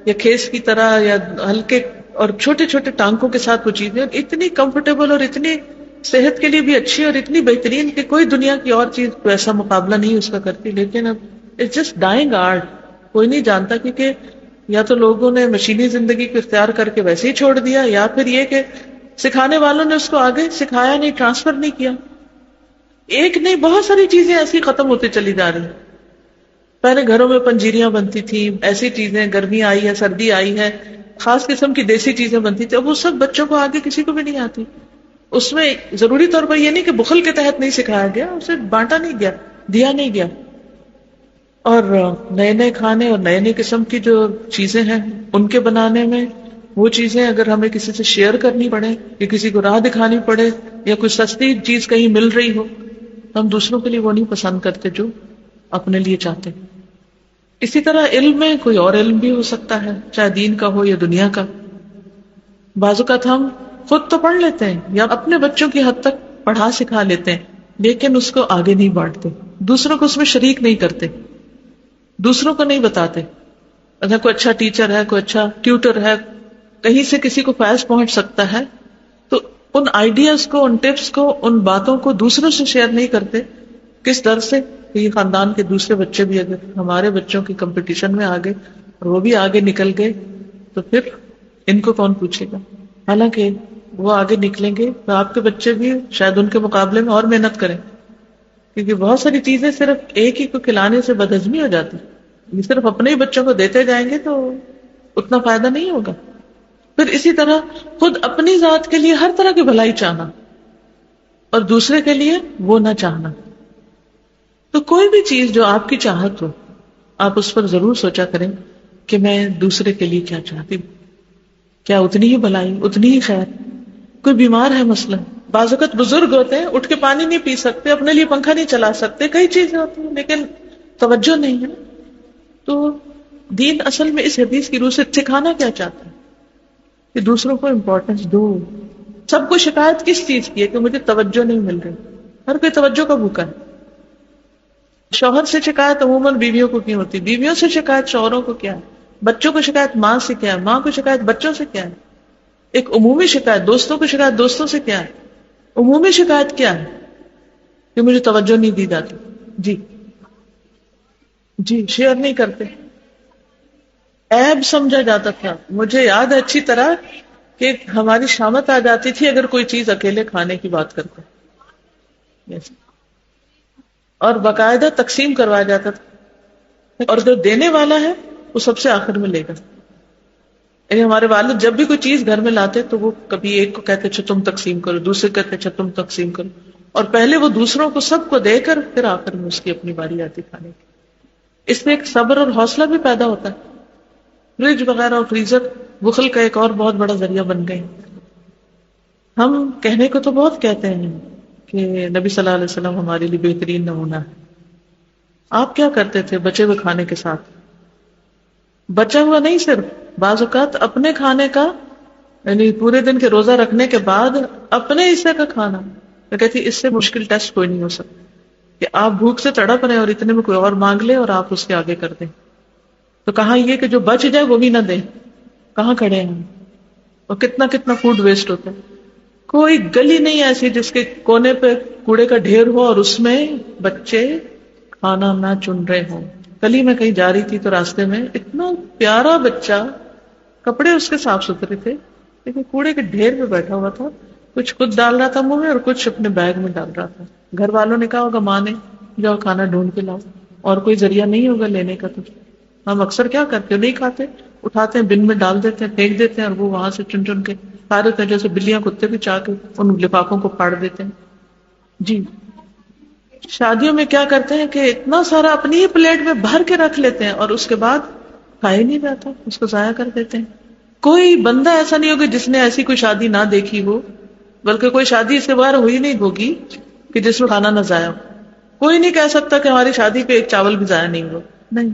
یا کھیس کی طرح یا ہلکے اور چھوٹے چھوٹے ٹانکوں کے ساتھ وہ چیزیں اتنی کمفرٹیبل اور اتنی صحت کے لیے بھی اچھی اور اتنی بہترین کہ کوئی دنیا کی اور چیز ایسا مقابلہ نہیں اس کا کرتی. لیکن اب اٹس جسٹ ڈائنگ آرٹ. کوئی نہیں جانتا، کیونکہ یا تو لوگوں نے مشینی زندگی کو اختیار کر کے ویسے ہی چھوڑ دیا، یا پھر یہ کہ سکھانے والوں نے اس کو آگے سکھایا نہیں، ٹرانسفر نہیں کیا. ایک نہیں، بہت ساری چیزیں ایسی ختم ہوتی چلی جا رہی. پہلے گھروں میں پنجیریاں بنتی تھی، ایسی چیزیں، گرمی آئی ہے، سردی آئی ہے، خاص قسم کی دیسی چیزیں بنتی تھی. اب وہ سب بچوں کو آگے کسی کو بھی نہیں آتی. اس میں ضروری طور پر یہ نہیں کہ بخل کے تحت نہیں سکھایا گیا، اسے بانٹا نہیں گیا، دیا نہیں گیا. اور نئے نئے کھانے اور نئے نئے قسم کی جو چیزیں ہیں ان کے بنانے میں، وہ چیزیں اگر ہمیں کسی سے شیئر کرنی پڑے یا کسی کو راہ دکھانی پڑے یا کوئی سستی چیز کہیں مل رہی ہو، تو ہم دوسروں کے لیے وہ نہیں پسند کرتے جو اپنے لیے چاہتے. اسی طرح علم میں کوئی اور علم بھی ہو سکتا ہے، چاہے دین کا ہو یا دنیا کا. بعض اوقات ہم خود تو پڑھ لیتے ہیں یا اپنے بچوں کی حد تک پڑھا سکھا لیتے ہیں، لیکن اس کو آگے نہیں بانٹتے، دوسروں کو اس میں شریک نہیں کرتے، دوسروں کو نہیں بتاتے. اگر کوئی اچھا ٹیچر ہے، کوئی اچھا ٹیوٹر ہے، کہیں سے کسی کو فیض پہنچ سکتا ہے، تو ان آئیڈیاز کو، ان ٹپس کو، ان باتوں کو دوسروں سے شیئر نہیں کرتے. کس ڈر سے کہ یہ خاندان کے دوسرے بچے بھی اگر ہمارے بچوں کی کمپٹیشن میں آ گئے اور وہ بھی آگے نکل گئے تو پھر ان کو کون پوچھے گا؟ حالانکہ وہ آگے نکلیں گے تو آپ کے بچے بھی شاید ان کے مقابلے میں اور محنت کریں، کیونکہ بہت ساری چیزیں صرف ایک ہی کو کھلانے سے بدہضمی ہو جاتی، یہ صرف اپنے ہی بچوں کو دیتے جائیں گے تو اتنا فائدہ نہیں ہوگا۔ پھر اسی طرح خود اپنی ذات کے لیے ہر طرح کی بھلائی چاہنا اور دوسرے کے لیے وہ نہ چاہنا۔ تو کوئی بھی چیز جو آپ کی چاہت ہو، آپ اس پر ضرور سوچا کریں کہ میں دوسرے کے لیے کیا چاہتی ہوں، کیا اتنی ہی بھلائی، اتنی ہی خیر۔ کوئی بیمار ہے مثلا، بعض اوقات بزرگ ہوتے ہیں اٹھ کے پانی نہیں پی سکتے، اپنے لیے پنکھا نہیں چلا سکتے، کئی چیزیں ہوتی ہیں لیکن توجہ نہیں ہے۔ تو دین اصل میں اس حدیث کی روح سے سکھانا کیا چاہتا ہے کہ دوسروں کو امپورٹنس دو۔ سب کو شکایت کس چیز کی ہے کہ مجھے توجہ نہیں مل رہی، ہر کوئی توجہ کا بھوکا ہے۔ شوہر سے شکایت عموماً بیویوں کو کیوں ہوتی، بیویوں سے شکایت شوہروں کو کیا ہے، بچوں کو شکایت ماں سے کیا ہے، ماں کو شکایت بچوں سے کیا ہے، ایک عمومی شکایت دوستوں کو شکایت دوستوں سے کیا ہے، عمومی شکایت کیا ہے کہ مجھے توجہ نہیں دی جاتی۔ جی شیئر نہیں کرتے، عیب سمجھا جاتا تھا۔ مجھے یاد ہے اچھی طرح کہ ہماری شامت آ جاتی تھی اگر کوئی چیز اکیلے کھانے کی بات کرتے، اور باقاعدہ تقسیم کروایا جاتا تھا، اور جو دینے والا ہے وہ سب سے آخر میں لے گا۔ یعنی ہمارے والد جب بھی کوئی چیز گھر میں لاتے تو وہ کبھی ایک کو کہتے اچھا تم تقسیم کرو، دوسرے کہتے اچھا تم تقسیم کرو، اور پہلے وہ دوسروں کو سب کو دے کر پھر آخر میں اس کی اپنی باری آتی کھانے کی۔ اس سے ایک صبر اور حوصلہ بھی پیدا ہوتا ہے۔ فریج وغیرہ اور فریزر بخل کا ایک اور بہت بڑا ذریعہ بن گئے۔ ہم کہنے کو تو بہت کہتے ہیں کہ نبی صلی اللہ علیہ وسلم ہمارے لیے بہترین نمونہ ہے۔ آپ کیا کرتے تھے بچے ہوئے کھانے کے ساتھ؟ بچا ہوا نہیں، صرف بعض اوقات اپنے کھانے کا، یعنی پورے دن کے روزہ رکھنے کے بعد اپنے حصے کا کھانا۔ میں کہتی اس سے مشکل ٹیسٹ کوئی نہیں ہو سکتا کہ آپ بھوک سے تڑپ رہے اور اتنے میں کوئی اور مانگ لے اور آپ اس کے آگے کر دیں۔ تو کہاں یہ کہ جو بچ جائے وہ بھی نہ دیں، کہاں کھڑے ہیں؟ اور کتنا کتنا فوڈ ویسٹ ہوتا ہے۔ کوئی گلی نہیں ایسی جس کے کونے پہ کوڑے کا ڈھیر ہو اور اس میں بچے کھانا نہ چن رہے ہوں۔ کل ہی میں کہیں جا رہی تھی تو راستے میں اتنا پیارا بچہ، کپڑے اس کے صاف ستھرے تھے لیکن کوڑے کے ڈھیر پہ بیٹھا ہوا تھا، کچھ خود ڈال رہا تھا منہ میں اور کچھ اپنے بیگ میں ڈال رہا تھا۔ گھر والوں نے کہا ہوگا ماں نے جاؤ کھانا ڈھونڈ کے لاؤ، اور کوئی ذریعہ نہیں ہوگا لینے کا۔ تو ہم اکثر کیا کرتے ہیں، نہیں کھاتے، اٹھاتے ہیں بن میں ڈال دیتے ہیں، پھینک دیتے ہیں، اور وہ وہاں سے چن چن کے کھا دیتے ہیں، جیسے بلیاں کتے بھی چاہ کے ان لفافوں کو پھاڑ دیتے ہیں۔ جی شادیوں میں کیا کرتے ہیں کہ اتنا سارا اپنی ہی پلیٹ میں بھر کے رکھ لیتے ہیں اور اس کے بعد کھایا نہیں جاتا، اس کو ضائع کر دیتے ہیں۔ کوئی بندہ ایسا نہیں ہوگا جس نے ایسی کوئی شادی نہ دیکھی ہو، بلکہ کوئی شادی اس کے بغیر ہوئی نہیں ہوگی کہ جس میں کھانا نہ ضائع ہو۔ کوئی نہیں کہہ سکتا کہ ہماری شادی پہ ایک چاول بھی ضائع نہیں ہوا، نہیں،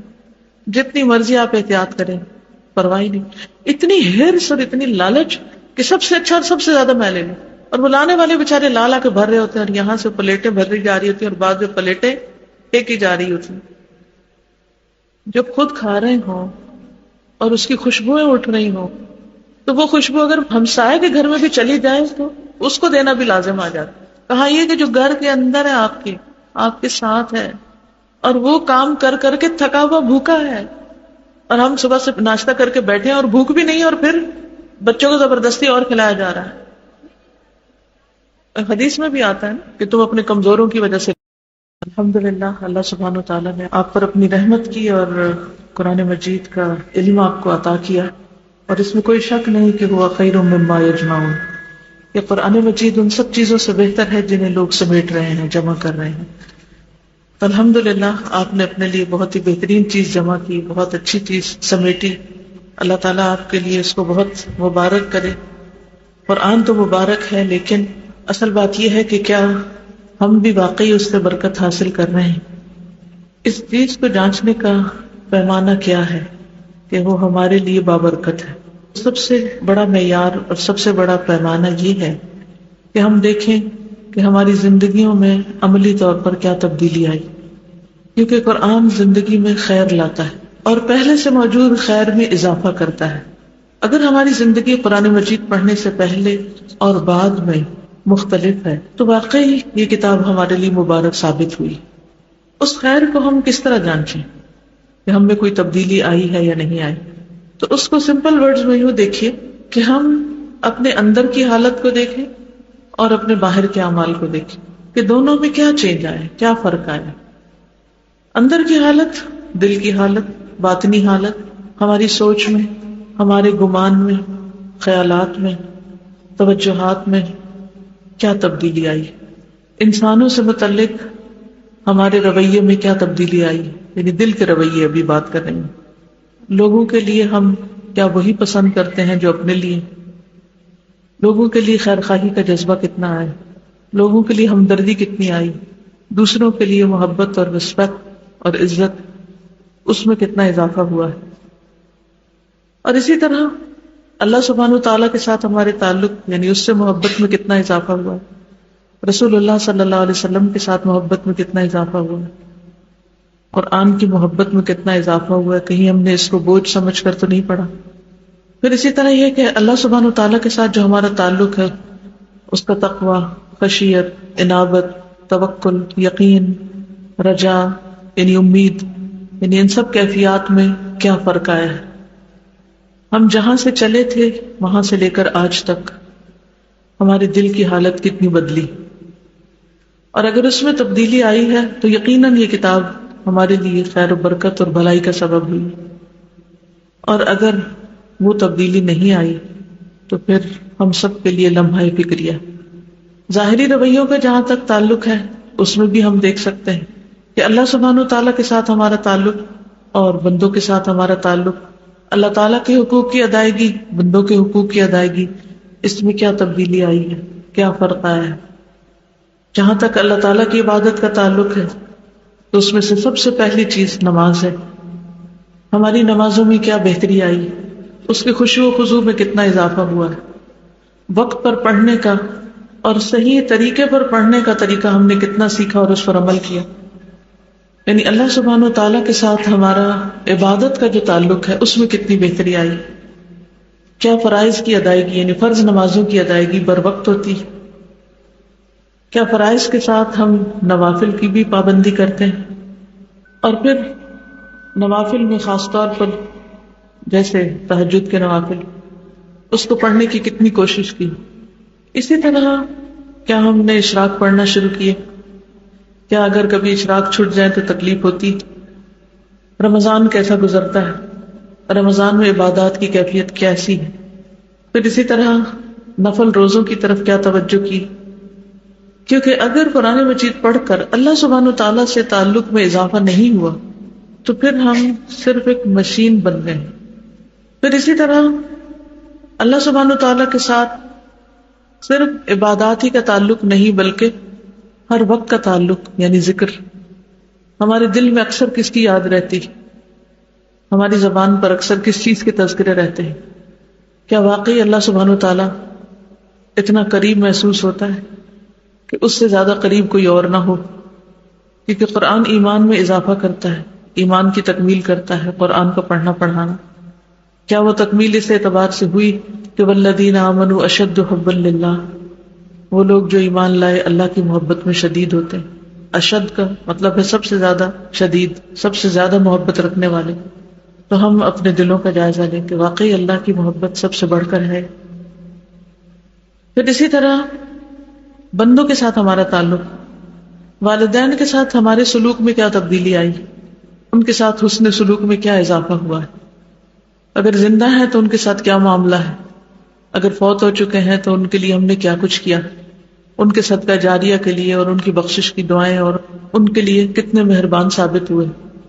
جتنی مرضی آپ احتیاط کریں پرواہ نہیں۔ اتنی ہرس اور اتنی لالچ کہ سب سے اچھا اور سب سے زیادہ میں لے لوں، اور وہ لانے والے بےچارے لا لا کے بھر رہے ہوتے ہیں، اور یہاں سے پلیٹیں بھری جا رہی ہوتی ہیں اور بعد میں پلیٹیں پھینکی جا رہی ہوتی ہیں۔ جب خود کھا رہے ہوں اور اس کی خوشبوئیں اٹھ رہی ہوں تو وہ خوشبو اگر ہمسائے کے گھر میں بھی چلی جائے تو اس کو دینا بھی لازم آ جاتا ہے۔ کہا یہ کہ جو گھر کے اندر ہے آپ کے ساتھ ہے، اور وہ کام کر کر کے تھکا ہوا بھوکا ہے، اور ہم صبح سے ناشتہ کر کے بیٹھے ہیں اور بھوک بھی نہیں، اور پھر بچوں کو زبردستی اور کھلایا جا رہا ہے۔ حدیث میں بھی آتا ہے نا کہ تم اپنے کمزوروں کی وجہ سے۔ الحمدللہ اللہ سبحانہ وتعالیٰ نے آپ پر اپنی رحمت کی اور قرآن مجید کا علم آپ کو عطا کیا، اور اس میں کوئی شک نہیں کہ ہوا خیر مما یجمعون، کہ قرآن مجید ان سب چیزوں سے بہتر ہے جنہیں لوگ سمیٹ رہے ہیں، جمع کر رہے ہیں۔ الحمدللہ آپ نے اپنے لیے بہت ہی بہترین چیز جمع کی، بہت اچھی چیز سمیٹی۔ اللہ تعالیٰ آپ کے لیے اس کو بہت مبارک کرے۔ قرآن تو مبارک ہے، لیکن اصل بات یہ ہے کہ کیا ہم بھی واقعی اس سے برکت حاصل کر رہے ہیں؟ اس چیز کو جانچنے کا پیمانہ کیا ہے کہ وہ ہمارے لیے بابرکت ہے؟ سب سے بڑا معیار اور سب سے بڑا پیمانہ یہ ہے کہ ہم دیکھیں کہ ہماری زندگیوں میں عملی طور پر کیا تبدیلی آئی، کیونکہ قرآن زندگی میں خیر لاتا ہے اور پہلے سے موجود خیر میں اضافہ کرتا ہے۔ اگر ہماری زندگی قرآن مجید پڑھنے سے پہلے اور بعد میں مختلف ہے تو واقعی یہ کتاب ہمارے لیے مبارک ثابت ہوئی۔ اس خیر کو ہم کس طرح جانچیں؟ کہ ہم میں کوئی تبدیلی آئی ہے یا نہیں آئی. تو اس کو سمپل ورڈز میں یوں دیکھیے کہ ہم اپنے اندر کی حالت کو دیکھیں اور اپنے باہر کے اعمال کو دیکھیں کہ دونوں میں کیا چینج آئے، کیا فرق آیا. اندر کی حالت، دل کی حالت، باطنی حالت، ہماری سوچ میں، ہمارے گمان میں، خیالات میں، توجہات میں کیا تبدیلی آئی. انسانوں سے متعلق ہمارے رویے میں کیا تبدیلی آئی، یعنی دل کے رویے ابھی بات کر رہے ہیں. لوگوں کے لیے ہم کیا وہی پسند کرتے ہیں جو اپنے لیے؟ لوگوں کے لیے خیر خواہی کا جذبہ کتنا آیا، لوگوں کے لیے ہمدردی کتنی آئی، دوسروں کے لیے محبت اور رسپیکٹ اور عزت، اس میں کتنا اضافہ ہوا ہے. اور اسی طرح اللہ سبحانہ وتعالیٰ کے ساتھ ہمارے تعلق، یعنی اس سے محبت میں کتنا اضافہ ہوا ہے. رسول اللہ صلی اللہ علیہ وسلم کے ساتھ محبت میں کتنا اضافہ ہوا ہے. قرآن کی محبت میں کتنا اضافہ ہوا ہے. کہیں ہم نے اس کو بوجھ سمجھ کر تو نہیں پڑھا. پھر اسی طرح یہ کہ اللہ سبحانہ وتعالیٰ کے ساتھ جو ہمارا تعلق ہے، اس کا تقوی، خشیت، انابت، توکل، یقین، رجا، یعنی امید، یعنی ان سب کیفیات میں کیا فرق آیا ہے. ہم جہاں سے چلے تھے وہاں سے لے کر آج تک ہمارے دل کی حالت کتنی بدلی. اور اگر اس میں تبدیلی آئی ہے تو یقیناً یہ کتاب ہمارے لیے خیر و برکت اور بھلائی کا سبب ہوئی. اور اگر وہ تبدیلی نہیں آئی تو پھر ہم سب کے لیے لمحہ فکریہ. ظاہری رویوں کا جہاں تک تعلق ہے اس میں بھی ہم دیکھ سکتے ہیں کہ اللہ سبحانہ وتعالیٰ کے ساتھ ہمارا تعلق اور بندوں کے ساتھ ہمارا تعلق، اللہ تعالیٰ کے حقوق کی ادائیگی، بندوں کے حقوق کی ادائیگی، اس میں کیا تبدیلی آئی ہے، کیا فرق آیا ہے. جہاں تک اللہ تعالیٰ کی عبادت کا تعلق ہے تو اس میں سے سب سے پہلی چیز نماز ہے. ہماری نمازوں میں کیا بہتری آئی، اس کے خشوع و خضوع میں کتنا اضافہ ہوا ہے. وقت پر پڑھنے کا اور صحیح طریقے پر پڑھنے کا طریقہ ہم نے کتنا سیکھا اور اس پر عمل کیا. یعنی اللہ سبحانہ و تعالیٰ کے ساتھ ہمارا عبادت کا جو تعلق ہے اس میں کتنی بہتری آئی. کیا فرائض کی ادائیگی، یعنی فرض نمازوں کی ادائیگی بر وقت ہوتی. کیا فرائض کے ساتھ ہم نوافل کی بھی پابندی کرتے ہیں. اور پھر نوافل میں خاص طور پر جیسے تہجد کے نوافل، اس کو پڑھنے کی کتنی کوشش کی. اسی طرح کیا ہم نے اشراق پڑھنا شروع کیے؟ کیا اگر کبھی اشراق چھٹ جائے تو تکلیف ہوتی؟ رمضان کیسا گزرتا ہے؟ رمضان میں عبادات کی کیفیت کیسی ہے؟ پھر اسی طرح نفل روزوں کی طرف کیا توجہ کی؟ کیونکہ اگر قرآن مجید پڑھ کر اللہ سبحانہ وتعالیٰ سے تعلق میں اضافہ نہیں ہوا تو پھر ہم صرف ایک مشین بن گئے. پھر اسی طرح اللہ سبحانہ وتعالیٰ کے ساتھ صرف عبادات ہی کا تعلق نہیں بلکہ ہر وقت کا تعلق، یعنی ذکر. ہمارے دل میں اکثر کس کی یاد رہتی، ہماری زبان پر اکثر کس چیز کے تذکرے رہتے ہیں؟ کیا واقعی اللہ سبحانہ وتعالیٰ اتنا قریب محسوس ہوتا ہے کہ اس سے زیادہ قریب کوئی اور نہ ہو؟ کیونکہ قرآن ایمان میں اضافہ کرتا ہے، ایمان کی تکمیل کرتا ہے قرآن کو پڑھنا پڑھانا. کیا وہ تکمیل اس اعتبار سے ہوئی کہ والذین آمنوا اشد حبا للہ، وہ لوگ جو ایمان لائے اللہ کی محبت میں شدید ہوتے ہیں. اشد کا مطلب ہے سب سے زیادہ شدید، سب سے زیادہ محبت رکھنے والے. تو ہم اپنے دلوں کا جائزہ لیں کہ واقعی اللہ کی محبت سب سے بڑھ کر ہے. پھر اسی طرح بندوں کے ساتھ ہمارا تعلق، والدین کے ساتھ ہمارے سلوک میں کیا تبدیلی آئی، ان کے ساتھ حسن سلوک میں کیا اضافہ ہوا ہے. اگر زندہ ہیں تو ان کے ساتھ کیا معاملہ ہے، اگر فوت ہو چکے ہیں تو ان کے لیے ہم نے کیا کچھ کیا، ان کے صدقہ جاریہ کے لیے اور ان کی بخشش کی دعائیں، اور ان کے لیے کتنے مہربان ثابت ہوئے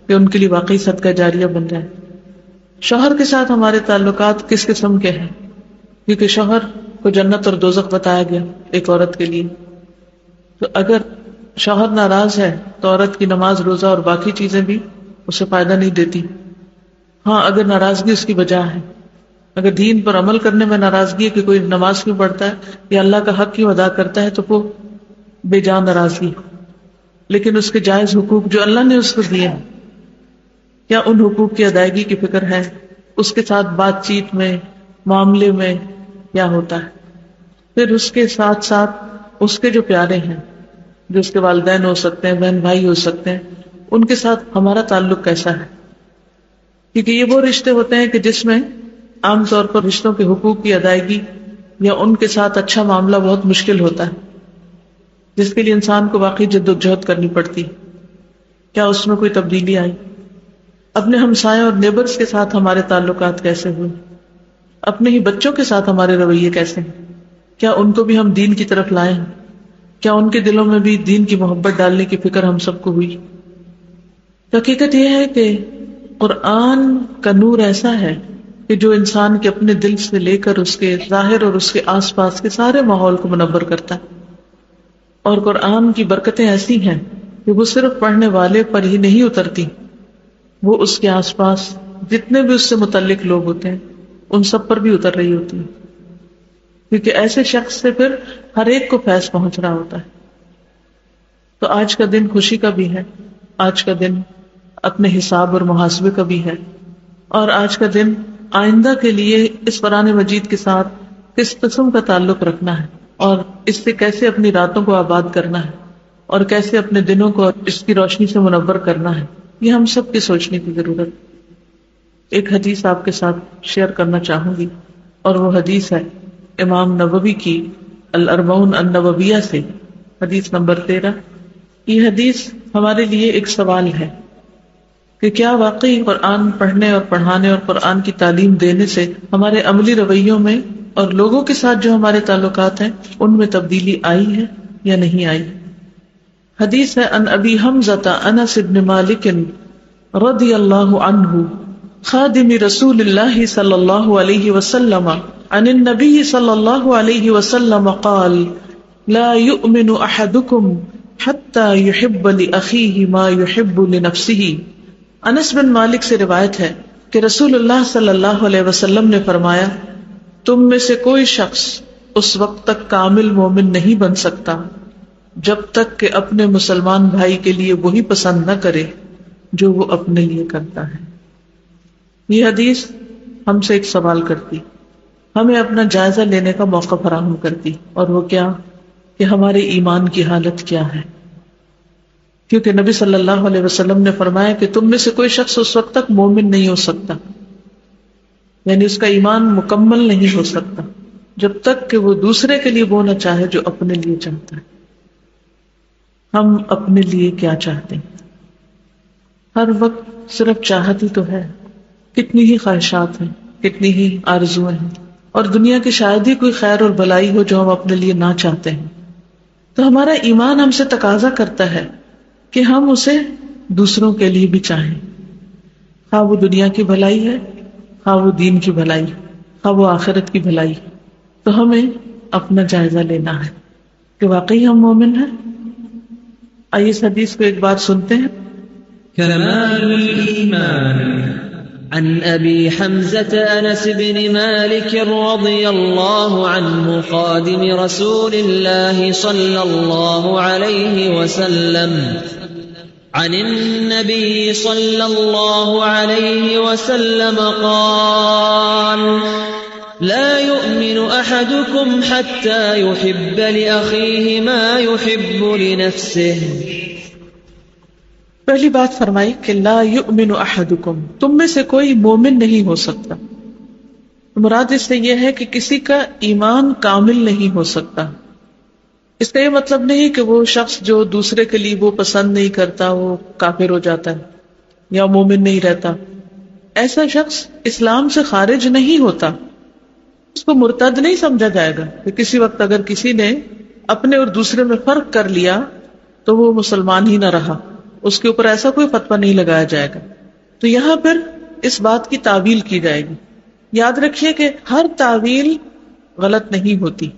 کہ ان کے لیے واقعی صدقہ جاریہ بن جائے. شوہر کے ساتھ ہمارے تعلقات کس قسم کے ہیں، کیونکہ شوہر کو جنت اور دوزخ بتایا گیا ایک عورت کے لیے. تو اگر شوہر ناراض ہے تو عورت کی نماز، روزہ اور باقی چیزیں بھی اسے فائدہ نہیں دیتی. ہاں اگر ناراضگی اس کی وجہ ہے، اگر دین پر عمل کرنے میں ناراضگی ہے کہ کوئی نماز کیوں پڑھتا ہے یا اللہ کا حق کیوں ادا کرتا ہے، تو وہ بے جان ناراضگی. لیکن اس کے جائز حقوق جو اللہ نے اس کو دیے ہیں، کیا ان حقوق کی ادائیگی کی فکر ہے؟ اس کے ساتھ بات چیت میں، معاملے میں کیا ہوتا ہے؟ پھر اس کے ساتھ ساتھ اس کے جو پیارے ہیں، جو اس کے والدین ہو سکتے ہیں، بہن بھائی ہو سکتے ہیں، ان کے ساتھ ہمارا تعلق کیسا ہے؟ کیونکہ یہ وہ رشتے ہوتے ہیں کہ جس میں عام طور پر رشتوں کے حقوق کی ادائیگی یا ان کے ساتھ اچھا معاملہ بہت مشکل ہوتا ہے، جس کے لیے انسان کو واقعی جد و جہد کرنی پڑتی. کیا اس میں کوئی تبدیلی آئی؟ اپنے ہمسایوں اور نیبرز کے ساتھ ہمارے تعلقات کیسے ہوئے؟ اپنے ہی بچوں کے ساتھ ہمارے رویے کیسے ہیں؟ کیا ان کو بھی ہم دین کی طرف لائیں؟ کیا ان کے دلوں میں بھی دین کی محبت ڈالنے کی فکر ہم سب کو ہوئی؟ حقیقت یہ ہے کہ قرآن کا نور ایسا ہے کہ جو انسان کے اپنے دل سے لے کر اس کے ظاہر اور اس کے آس پاس کے سارے ماحول کو منور کرتا ہے. اور قرآن کی برکتیں ایسی ہیں کہ وہ صرف پڑھنے والے پر ہی نہیں اترتی، وہ اس کے آس پاس جتنے بھی اس سے متعلق لوگ ہوتے ہیں ان سب پر بھی اتر رہی ہوتی ہے، کیونکہ ایسے شخص سے پھر ہر ایک کو فیض پہنچ رہا ہوتا ہے. تو آج کا دن خوشی کا بھی ہے، آج کا دن اپنے حساب اور محاسبے کا بھی ہے، اور آج کا دن آئندہ کے لیے اس قرآن مجید کے ساتھ کس قسم کا تعلق رکھنا ہے اور اس سے کیسے اپنی راتوں کو آباد کرنا ہے اور کیسے اپنے دنوں کو اس کی روشنی سے منور کرنا ہے، یہ ہم سب کی سوچنے کی ضرورت. ایک حدیث آپ کے ساتھ شیئر کرنا چاہوں گی، اور وہ حدیث ہے امام نووی کی الاربعون النوویہ سے، حدیث نمبر 13. یہ حدیث ہمارے لیے ایک سوال ہے کہ کیا واقعی قرآن پڑھنے اور پڑھانے اور قرآن کی تعلیم دینے سے ہمارے عملی رویوں میں اور لوگوں کے ساتھ جو ہمارے تعلقات ہیں ان میں تبدیلی آئی ہے یا نہیں آئی. حدیث ہے ان ابی حمزہ انس بن مالک رضی اللہ عنہ خادم رسول اللہ صلی اللہ علیہ وسلم عن النبی صلی اللہ علیہ وسلم قال لا يؤمن احدکم حتی يحب لأخیہ ما يحب لنفسہ. انس بن مالک سے روایت ہے کہ رسول اللہ صلی اللہ علیہ وسلم نے فرمایا، تم میں سے کوئی شخص اس وقت تک کامل مومن نہیں بن سکتا جب تک کہ اپنے مسلمان بھائی کے لیے وہی پسند نہ کرے جو وہ اپنے لیے کرتا ہے. یہ حدیث ہم سے ایک سوال کرتی، ہمیں اپنا جائزہ لینے کا موقع فراہم کرتی، اور وہ کیا کہ ہمارے ایمان کی حالت کیا ہے. کیونکہ نبی صلی اللہ علیہ وسلم نے فرمایا کہ تم میں سے کوئی شخص اس وقت تک مومن نہیں ہو سکتا، یعنی اس کا ایمان مکمل نہیں ہو سکتا جب تک کہ وہ دوسرے کے لیے وہ نہ چاہے جو اپنے لیے چاہتا ہے. ہم اپنے لیے کیا چاہتے ہیں؟ ہر وقت صرف چاہت ہی تو ہے، کتنی ہی خواہشات ہیں، کتنی ہی آرزویں ہیں، اور دنیا کی شاید ہی کوئی خیر اور بھلائی ہو جو ہم اپنے لیے نہ چاہتے ہیں. تو ہمارا ایمان ہم سے تقاضا کرتا ہے کہ ہم اسے دوسروں کے لیے بھی چاہیں، خواہ وہ دنیا کی بھلائی ہے، خواہ وہ دین کی بھلائی، خواہ وہ آخرت کی بھلائی. تو ہمیں اپنا جائزہ لینا ہے کہ واقعی ہم مومن ہیں. آئیے اس حدیث کو ایک بات سنتے ہیں. كمال الإيمان عن أبي حمزة أنس بن مالك رضي الله عنه خادم رسول الله صلى الله عليه وسلم عن النبي صلى الله عليه وسلم قال لا يؤمن أحدكم حتى يحب لأخيه ما يحب لنفسه. پہلی بات فرمائی کہ لا یؤمن احدکم، تم میں سے کوئی مومن نہیں ہو سکتا. مراد اس سے یہ ہے کہ کسی کا ایمان کامل نہیں ہو سکتا. اس کا یہ مطلب نہیں کہ وہ شخص جو دوسرے کے لیے وہ پسند نہیں کرتا وہ کافر ہو جاتا ہے یا مومن نہیں رہتا. ایسا شخص اسلام سے خارج نہیں ہوتا، اس کو مرتد نہیں سمجھا جائے گا کہ کسی وقت اگر کسی نے اپنے اور دوسرے میں فرق کر لیا تو وہ مسلمان ہی نہ رہا، اس کے اوپر ایسا کوئی فتویٰ نہیں لگایا جائے گا. تو یہاں پھر اس بات کی تعویل کی جائے گی. یاد رکھیے کہ ہر تعویل غلط نہیں ہوتی.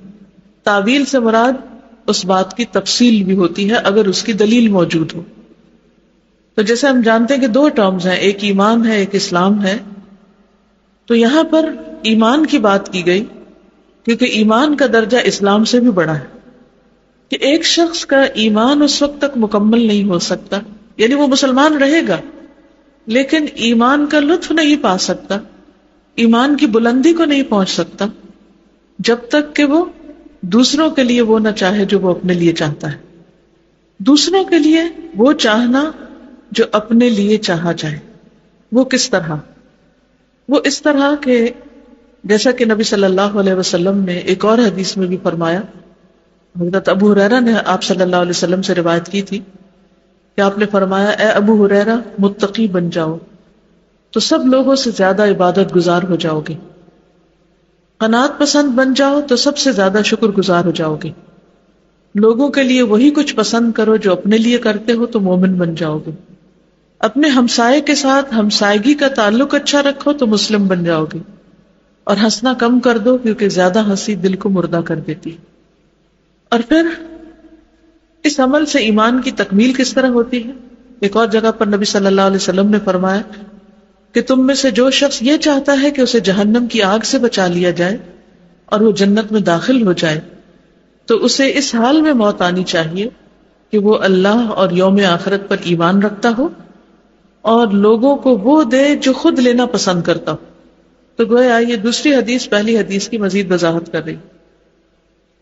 تعویل سے مراد اس بات کی تفصیل بھی ہوتی ہے اگر اس کی دلیل موجود ہو. تو جیسے ہم جانتے ہیں کہ دو ٹرمز ہیں، ایک ایمان ہے ایک اسلام ہے. تو یہاں پر ایمان کی بات کی گئی کیونکہ ایمان کا درجہ اسلام سے بھی بڑا ہے. کہ ایک شخص کا ایمان اس وقت تک مکمل نہیں ہو سکتا، یعنی وہ مسلمان رہے گا لیکن ایمان کا لطف نہیں پا سکتا، ایمان کی بلندی کو نہیں پہنچ سکتا جب تک کہ وہ دوسروں کے لیے وہ نہ چاہے جو وہ اپنے لیے چاہتا ہے. دوسروں کے لیے وہ چاہنا جو اپنے لیے چاہا جائے، وہ کس طرح؟ وہ اس طرح کہ جیسا کہ نبی صلی اللہ علیہ وسلم نے ایک اور حدیث میں بھی فرمایا، حضرت ابو ہریرہ نے آپ صلی اللہ علیہ وسلم سے روایت کی تھی کہ آپ نے فرمایا، اے ابو ہریرہ متقی بن جاؤ تو سب لوگوں سے زیادہ عبادت گزار ہو جاؤ گے، قناعت پسند بن جاؤ تو سب سے زیادہ شکر گزار ہو جاؤ گے، لوگوں کے لیے وہی کچھ پسند کرو جو اپنے لیے کرتے ہو تو مومن بن جاؤ گے، اپنے ہمسائے کے ساتھ ہمسائیگی کا تعلق اچھا رکھو تو مسلم بن جاؤ گے، اور ہنسنا کم کر دو کیونکہ زیادہ ہنسی دل کو مردہ کر دیتی۔ اور پھر اس عمل سے ایمان کی تکمیل کس طرح ہوتی ہے؟ ایک اور جگہ پر نبی صلی اللہ علیہ وسلم نے فرمایا کہ تم میں سے جو شخص یہ چاہتا ہے کہ اسے جہنم کی آگ سے بچا لیا جائے اور وہ جنت میں داخل ہو جائے تو اسے اس حال میں موت آنی چاہیے کہ وہ اللہ اور یوم آخرت پر ایمان رکھتا ہو اور لوگوں کو وہ دے جو خود لینا پسند کرتا ہو۔ تو گویا یہ دوسری حدیث پہلی حدیث کی مزید وضاحت کر رہی،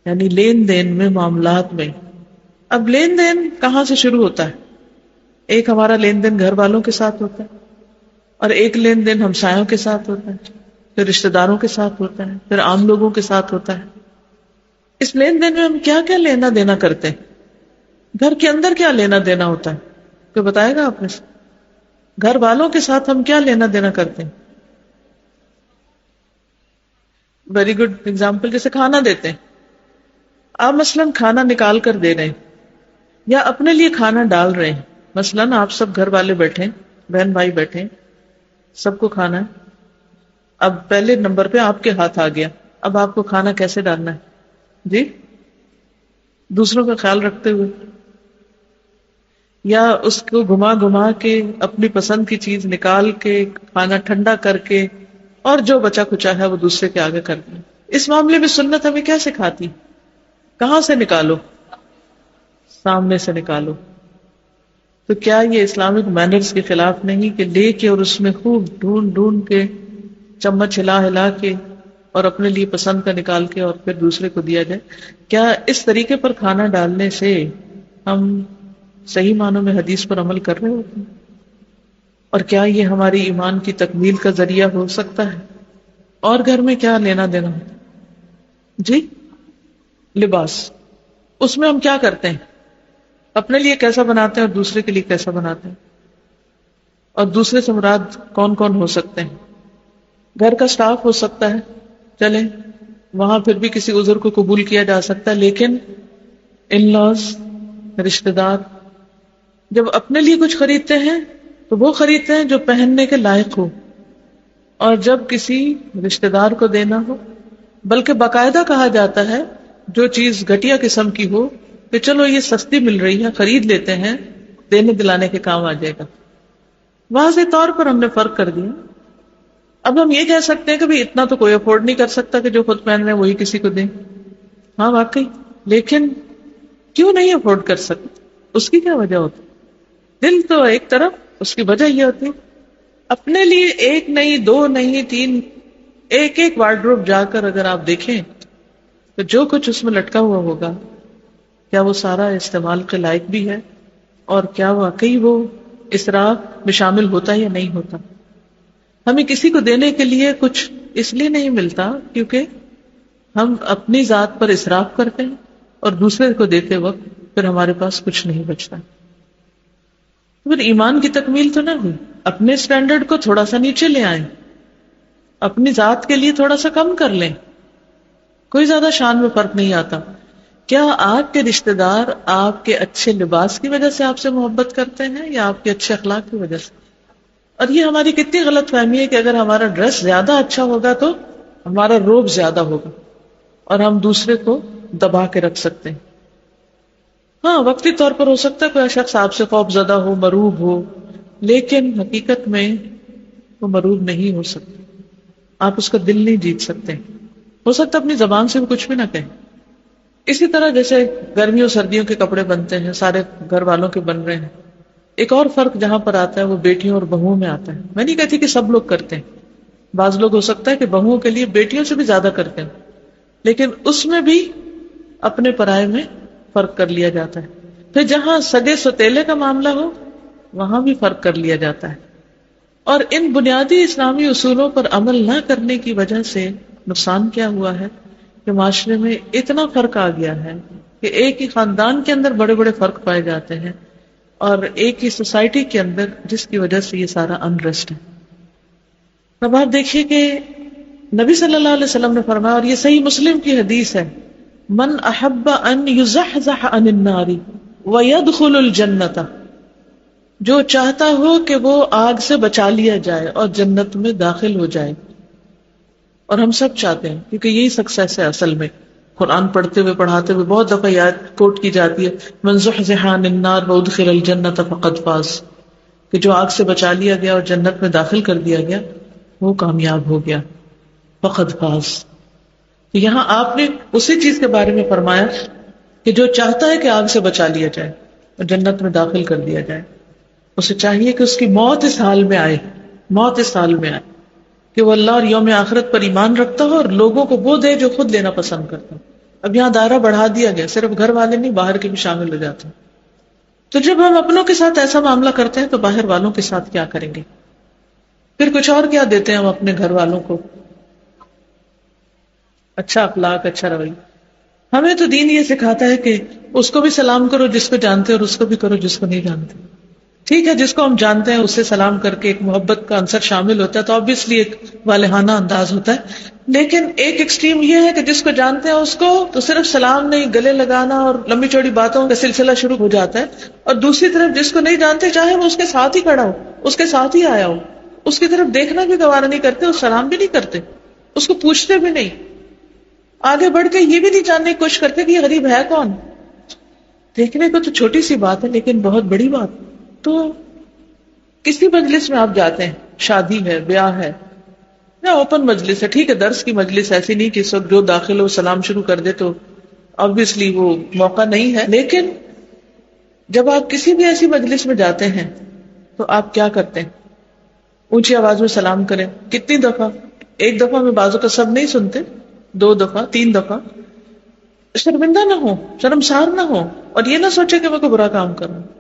یعنی لین دین میں، معاملات میں۔ اب لین دین کہاں سے شروع ہوتا ہے؟ ایک ہمارا لین دین گھر والوں کے ساتھ ہوتا ہے، اور ایک لین دین ہمسایوں کے ساتھ ہوتا ہے، پھر رشتہ داروں کے ساتھ ہوتا ہے، پھر عام لوگوں کے ساتھ ہوتا ہے۔ اس لین دین میں ہم کیا کیا لینا دینا کرتے ہیں؟ گھر کے اندر کیا لینا دینا ہوتا ہے؟ کوئی بتائے گا آپ نے؟ گھر والوں کے ساتھ ہم کیا لینا دینا کرتے ہیں؟ ویری گڈ ایگزامپل، جیسے کھانا دیتے ہیں، آپ مثلاً کھانا نکال کر دے رہے ہیں یا اپنے لیے کھانا ڈال رہے ہیں، مثلاً آپ سب گھر والے بیٹھے ہیں، بہن بھائی بیٹھے ہیں، سب کو کھانا ہے، اب پہلے نمبر پہ آپ کے ہاتھ آ گیا، اب آپ کو کھانا کیسے ڈالنا ہے؟ جی، دوسروں کا خیال رکھتے ہوئے، یا اس کو گھما گھما کے اپنی پسند کی چیز نکال کے کھانا ٹھنڈا کر کے اور جو بچا کچا ہے وہ دوسرے کے آگے کر دیں۔ اس معاملے میں سنت ہمیں کیا سکھاتی؟ کہاں سے نکالو؟ سامنے سے نکالو۔ تو کیا یہ اسلامک مینرز کے خلاف نہیں کہ لے کے اور اس میں خوب ڈھونڈ ڈھونڈ کے چمچ ہلا ہلا کے اور اپنے لیے پسند کا نکال کے اور پھر دوسرے کو دیا جائے؟ کیا اس طریقے پر کھانا ڈالنے سے ہم صحیح معنوں میں حدیث پر عمل کر رہے ہوتے ہیں؟ اور کیا یہ ہماری ایمان کی تکمیل کا ذریعہ ہو سکتا ہے؟ اور گھر میں کیا لینا دینا ہوتا ہے؟ جی، لباس، اس میں ہم کیا کرتے ہیں؟ اپنے لیے کیسا بناتے ہیں اور دوسرے کے لیے کیسا بناتے ہیں؟ اور دوسرے سے مراد کون کون ہو سکتے ہیں؟ گھر کا سٹاف ہو سکتا ہے، چلیں وہاں پھر بھی کسی عذر کو قبول کیا جا سکتا ہے، لیکن ان لاز، رشتہ دار جب اپنے لیے کچھ خریدتے ہیں تو وہ خریدتے ہیں جو پہننے کے لائق ہو، اور جب کسی رشتہ دار کو دینا ہو، بلکہ باقاعدہ کہا جاتا ہے جو چیز گھٹیا قسم کی ہو کہ چلو یہ سستی مل رہی ہے، خرید لیتے ہیں، دینے دلانے کے کام آ جائے گا۔ واضح طور پر ہم نے فرق کر دیا۔ اب ہم یہ کہہ سکتے ہیں کہ بھئی اتنا تو کوئی افورڈ نہیں کر سکتا کہ جو خود پہن رہے ہیں وہی کسی کو دیں، ہاں واقعی، لیکن کیوں نہیں افورڈ کر سکتے؟ اس کی کیا وجہ ہوتی؟ دل تو ایک طرف، اس کی وجہ یہ ہوتی اپنے لیے ایک نہیں، دو نہیں، تین، ایک ایک وارڈروب جا کر اگر آپ دیکھیں تو جو کچھ اس میں لٹکا ہوا ہوگا کیا وہ سارا استعمال کے لائق بھی ہے، اور کیا واقعی وہ اسراف میں شامل ہوتا ہے یا نہیں ہوتا؟ ہمیں کسی کو دینے کے لیے کچھ اس لیے نہیں ملتا کیونکہ ہم اپنی ذات پر اسراف کرتے ہیں اور دوسرے کو دیتے وقت پھر ہمارے پاس کچھ نہیں بچتا۔ پھر ایمان کی تکمیل تو نہ ہوئی۔ اپنے سٹینڈرڈ کو تھوڑا سا نیچے لے آئیں، اپنی ذات کے لیے تھوڑا سا کم کر لیں، کوئی زیادہ شان میں فرق نہیں آتا۔ کیا آپ کے رشتہ دار آپ کے اچھے لباس کی وجہ سے آپ سے محبت کرتے ہیں یا آپ کے اچھے اخلاق کی وجہ سے؟ اور یہ ہماری کتنی غلط فہمی ہے کہ اگر ہمارا ڈریس زیادہ اچھا ہوگا تو ہمارا روب زیادہ ہوگا اور ہم دوسرے کو دبا کے رکھ سکتے ہیں۔ ہاں وقتی طور پر ہو سکتا ہے کوئی شخص آپ سے خوف زدہ ہو، مروب ہو، لیکن حقیقت میں وہ مروب نہیں ہو سکتا، آپ اس کا دل نہیں جیت سکتے۔ ہو سکتا اپنی زبان سے بھی کچھ بھی نہ کہیں۔ اسی طرح جیسے گرمیوں سردیوں کے کپڑے بنتے ہیں، سارے گھر والوں کے بن رہے ہیں، ایک اور فرق جہاں پر آتا ہے وہ بیٹیوں اور بہوؤں میں آتا ہے۔ میں نہیں کہتی کہ سب لوگ کرتے ہیں، بعض لوگ ہو سکتا ہے کہ بہوؤں کے لیے بیٹیوں سے بھی زیادہ کرتے ہیں، لیکن اس میں بھی اپنے پرائے میں فرق کر لیا جاتا ہے۔ پھر جہاں سگے سوتیلے کا معاملہ ہو وہاں بھی فرق کر لیا جاتا ہے، اور ان بنیادی اسلامی اصولوں پر عمل نہ کرنے کی وجہ سے نقصان کیا ہوا ہے کہ معاشرے میں اتنا فرق آ گیا ہے کہ ایک ہی خاندان کے اندر بڑے بڑے فرق پائے جاتے ہیں اور ایک ہی سوسائٹی کے اندر، جس کی وجہ سے یہ سارا انریسٹ ہے۔ اب آپ دیکھیے کہ نبی صلی اللہ علیہ وسلم نے فرمایا، اور یہ صحیح مسلم کی حدیث ہے، من احب ان یزحزح عن النار ویدخل الجنۃ، جو چاہتا ہو کہ وہ آگ سے بچا لیا جائے اور جنت میں داخل ہو جائے، اور ہم سب چاہتے ہیں کیونکہ یہی سکسیس ہے اصل میں۔ قرآن پڑھتے ہوئے پڑھاتے ہوئے بہت دفعہ یاد کوٹ کی جاتی ہے، من زحزح عن النار وادخل الجنۃ فقد فاز، کہ جو آگ سے بچا لیا گیا اور جنت میں داخل کر دیا گیا وہ کامیاب ہو گیا، فقد فاز۔ تو یہاں آپ نے اسی چیز کے بارے میں فرمایا کہ جو چاہتا ہے کہ آگ سے بچا لیا جائے اور جنت میں داخل کر دیا جائے، اسے چاہیے کہ اس کی موت اس حال میں آئے، موت اس حال میں آئے کہ وہ اللہ اور یوم آخرت پر ایمان رکھتا ہو اور لوگوں کو وہ دے جو خود لینا پسند کرتا ہو۔ اب یہاں دائرہ بڑھا دیا گیا، صرف گھر والے نہیں، باہر کے بھی شامل ہو جاتے ہیں۔ تو جب ہم اپنوں کے ساتھ ایسا معاملہ کرتے ہیں تو باہر والوں کے ساتھ کیا کریں گے؟ پھر کچھ اور کیا دیتے ہیں ہم اپنے گھر والوں کو؟ اچھا اخلاق، اچھا رویہ۔ ہمیں تو دین یہ سکھاتا ہے کہ اس کو بھی سلام کرو جس کو جانتے اور اس کو بھی کرو جس کو نہیں جانتے۔ ٹھیک ہے، جس کو ہم جانتے ہیں اس سے سلام کر کے ایک محبت کا عنصر شامل ہوتا ہے تو obviously ایک والہانہ انداز ہوتا ہے، لیکن ایک ایکسٹریم یہ ہے کہ جس کو جانتے ہیں اس کو تو صرف سلام نہیں، گلے لگانا اور لمبی چوڑی باتوں کا سلسلہ شروع ہو جاتا ہے، اور دوسری طرف جس کو نہیں جانتے چاہے وہ اس کے ساتھ ہی کھڑا ہو، اس کے ساتھ ہی آیا ہو، اس کی طرف دیکھنا بھی گوارا نہیں کرتے، اور سلام بھی نہیں کرتے، اس کو پوچھتے بھی نہیں، آگے بڑھ کے یہ بھی نہیں جاننے کی کوشش کرتے کہ یہ غریب ہے کون۔ دیکھنے کو تو چھوٹی سی بات ہے لیکن بہت بڑی بات۔ تو کسی مجلس میں آپ جاتے ہیں، شادی ہے، بیاہ ہے یا اوپن مجلس ہے، ٹھیک ہے درس کی مجلس ایسی نہیں کہ اس وقت جو داخل ہو سلام شروع کر دے تو obviously وہ موقع نہیں ہے، لیکن جب آپ کسی بھی ایسی مجلس میں جاتے ہیں تو آپ کیا کرتے ہیں؟ اونچی آواز میں سلام کریں۔ کتنی دفعہ؟ ایک دفعہ میں بازو کا سب نہیں سنتے، 2 دفعہ، 3 دفعہ۔ شرمندہ نہ ہو، شرمسار نہ ہو، اور یہ نہ سوچے کہ میں کوئی برا کام کر رہا ہوں۔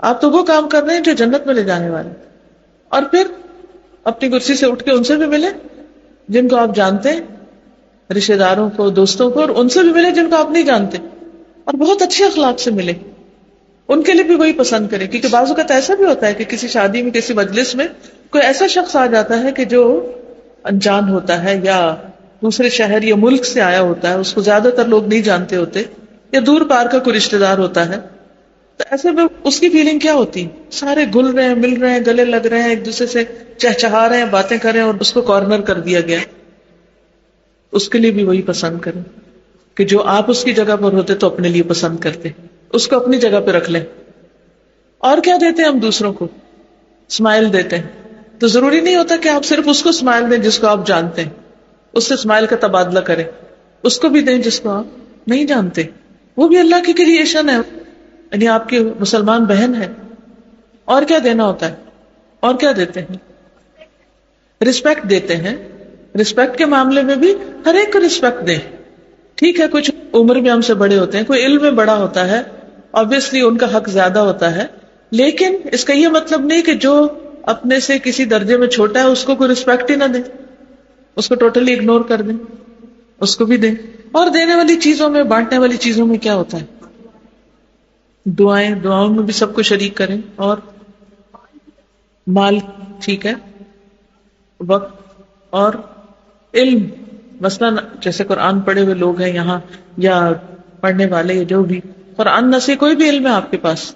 آپ تو وہ کام کر رہے ہیں جو جنت میں لے جانے والے، اور پھر اپنی کرسی سے اٹھ کے ان سے بھی ملے جن کو آپ جانتے ہیں، رشتے داروں کو، دوستوں کو، اور ان سے بھی ملے جن کو آپ نہیں جانتے، اور بہت اچھے اخلاق سے ملے، ان کے لیے بھی وہی پسند کریں۔ کیونکہ بعض اوقات ایسا بھی ہوتا ہے کہ کسی شادی میں، کسی مجلس میں کوئی ایسا شخص آ جاتا ہے کہ جو انجان ہوتا ہے یا دوسرے شہر یا ملک سے آیا ہوتا ہے، اس کو زیادہ تر لوگ نہیں جانتے ہوتے، یا دور پار کا کوئی رشتے دار ہوتا ہے، تو ایسے میں اس کی فیلنگ کیا ہوتی؟ سارے گل رہے ہیں، مل رہے ہیں، گلے لگ رہے ہیں، ایک دوسرے سے چہچہا رہے ہیں، باتیں کر رہے ہیں، اور اس کو کارنر کر دیا گیا۔ اس کے لیے بھی وہی پسند کریں کہ جو آپ اس کی جگہ پر ہوتے تو اپنے لیے پسند کرتے، اس کو اپنی جگہ پہ رکھ لیں۔ اور کیا دیتے ہیں ہم دوسروں کو؟ اسمائل دیتے ہیں۔ تو ضروری نہیں ہوتا کہ آپ صرف اس کو اسمائل دیں جس کو آپ جانتے ہیں، اس سے اسمائل کا تبادلہ کریں، اس کو بھی دیں جس کو آپ نہیں جانتے، وہ بھی اللہ کی کریشن ہے، یعنی آپ کی مسلمان بہن ہے۔ اور کیا دینا ہوتا ہے؟ اور کیا دیتے ہیں؟ رسپیکٹ دیتے ہیں۔ رسپیکٹ کے معاملے میں بھی ہر ایک کو رسپیکٹ دیں۔ ٹھیک ہے، کچھ عمر میں ہم سے بڑے ہوتے ہیں، کوئی علم میں بڑا ہوتا ہے، obviously ان کا حق زیادہ ہوتا ہے، لیکن اس کا یہ مطلب نہیں کہ جو اپنے سے کسی درجے میں چھوٹا ہے اس کو کوئی رسپیکٹ ہی نہ دیں، اس کو ٹوٹلی اگنور کر دیں، اس کو بھی دیں۔ اور دینے والی چیزوں میں، بانٹنے والی چیزوں میں کیا ہوتا ہے؟ دعاؤں میں بھی سب کو شریک کریں، اور مال، ٹھیک ہے، وقت اور علم، مثلا جیسے قرآن پڑھے ہوئے لوگ ہیں یہاں، یا پڑھنے والے، یا جو بھی قرآن نہ سے کوئی بھی علم ہے آپ کے پاس۔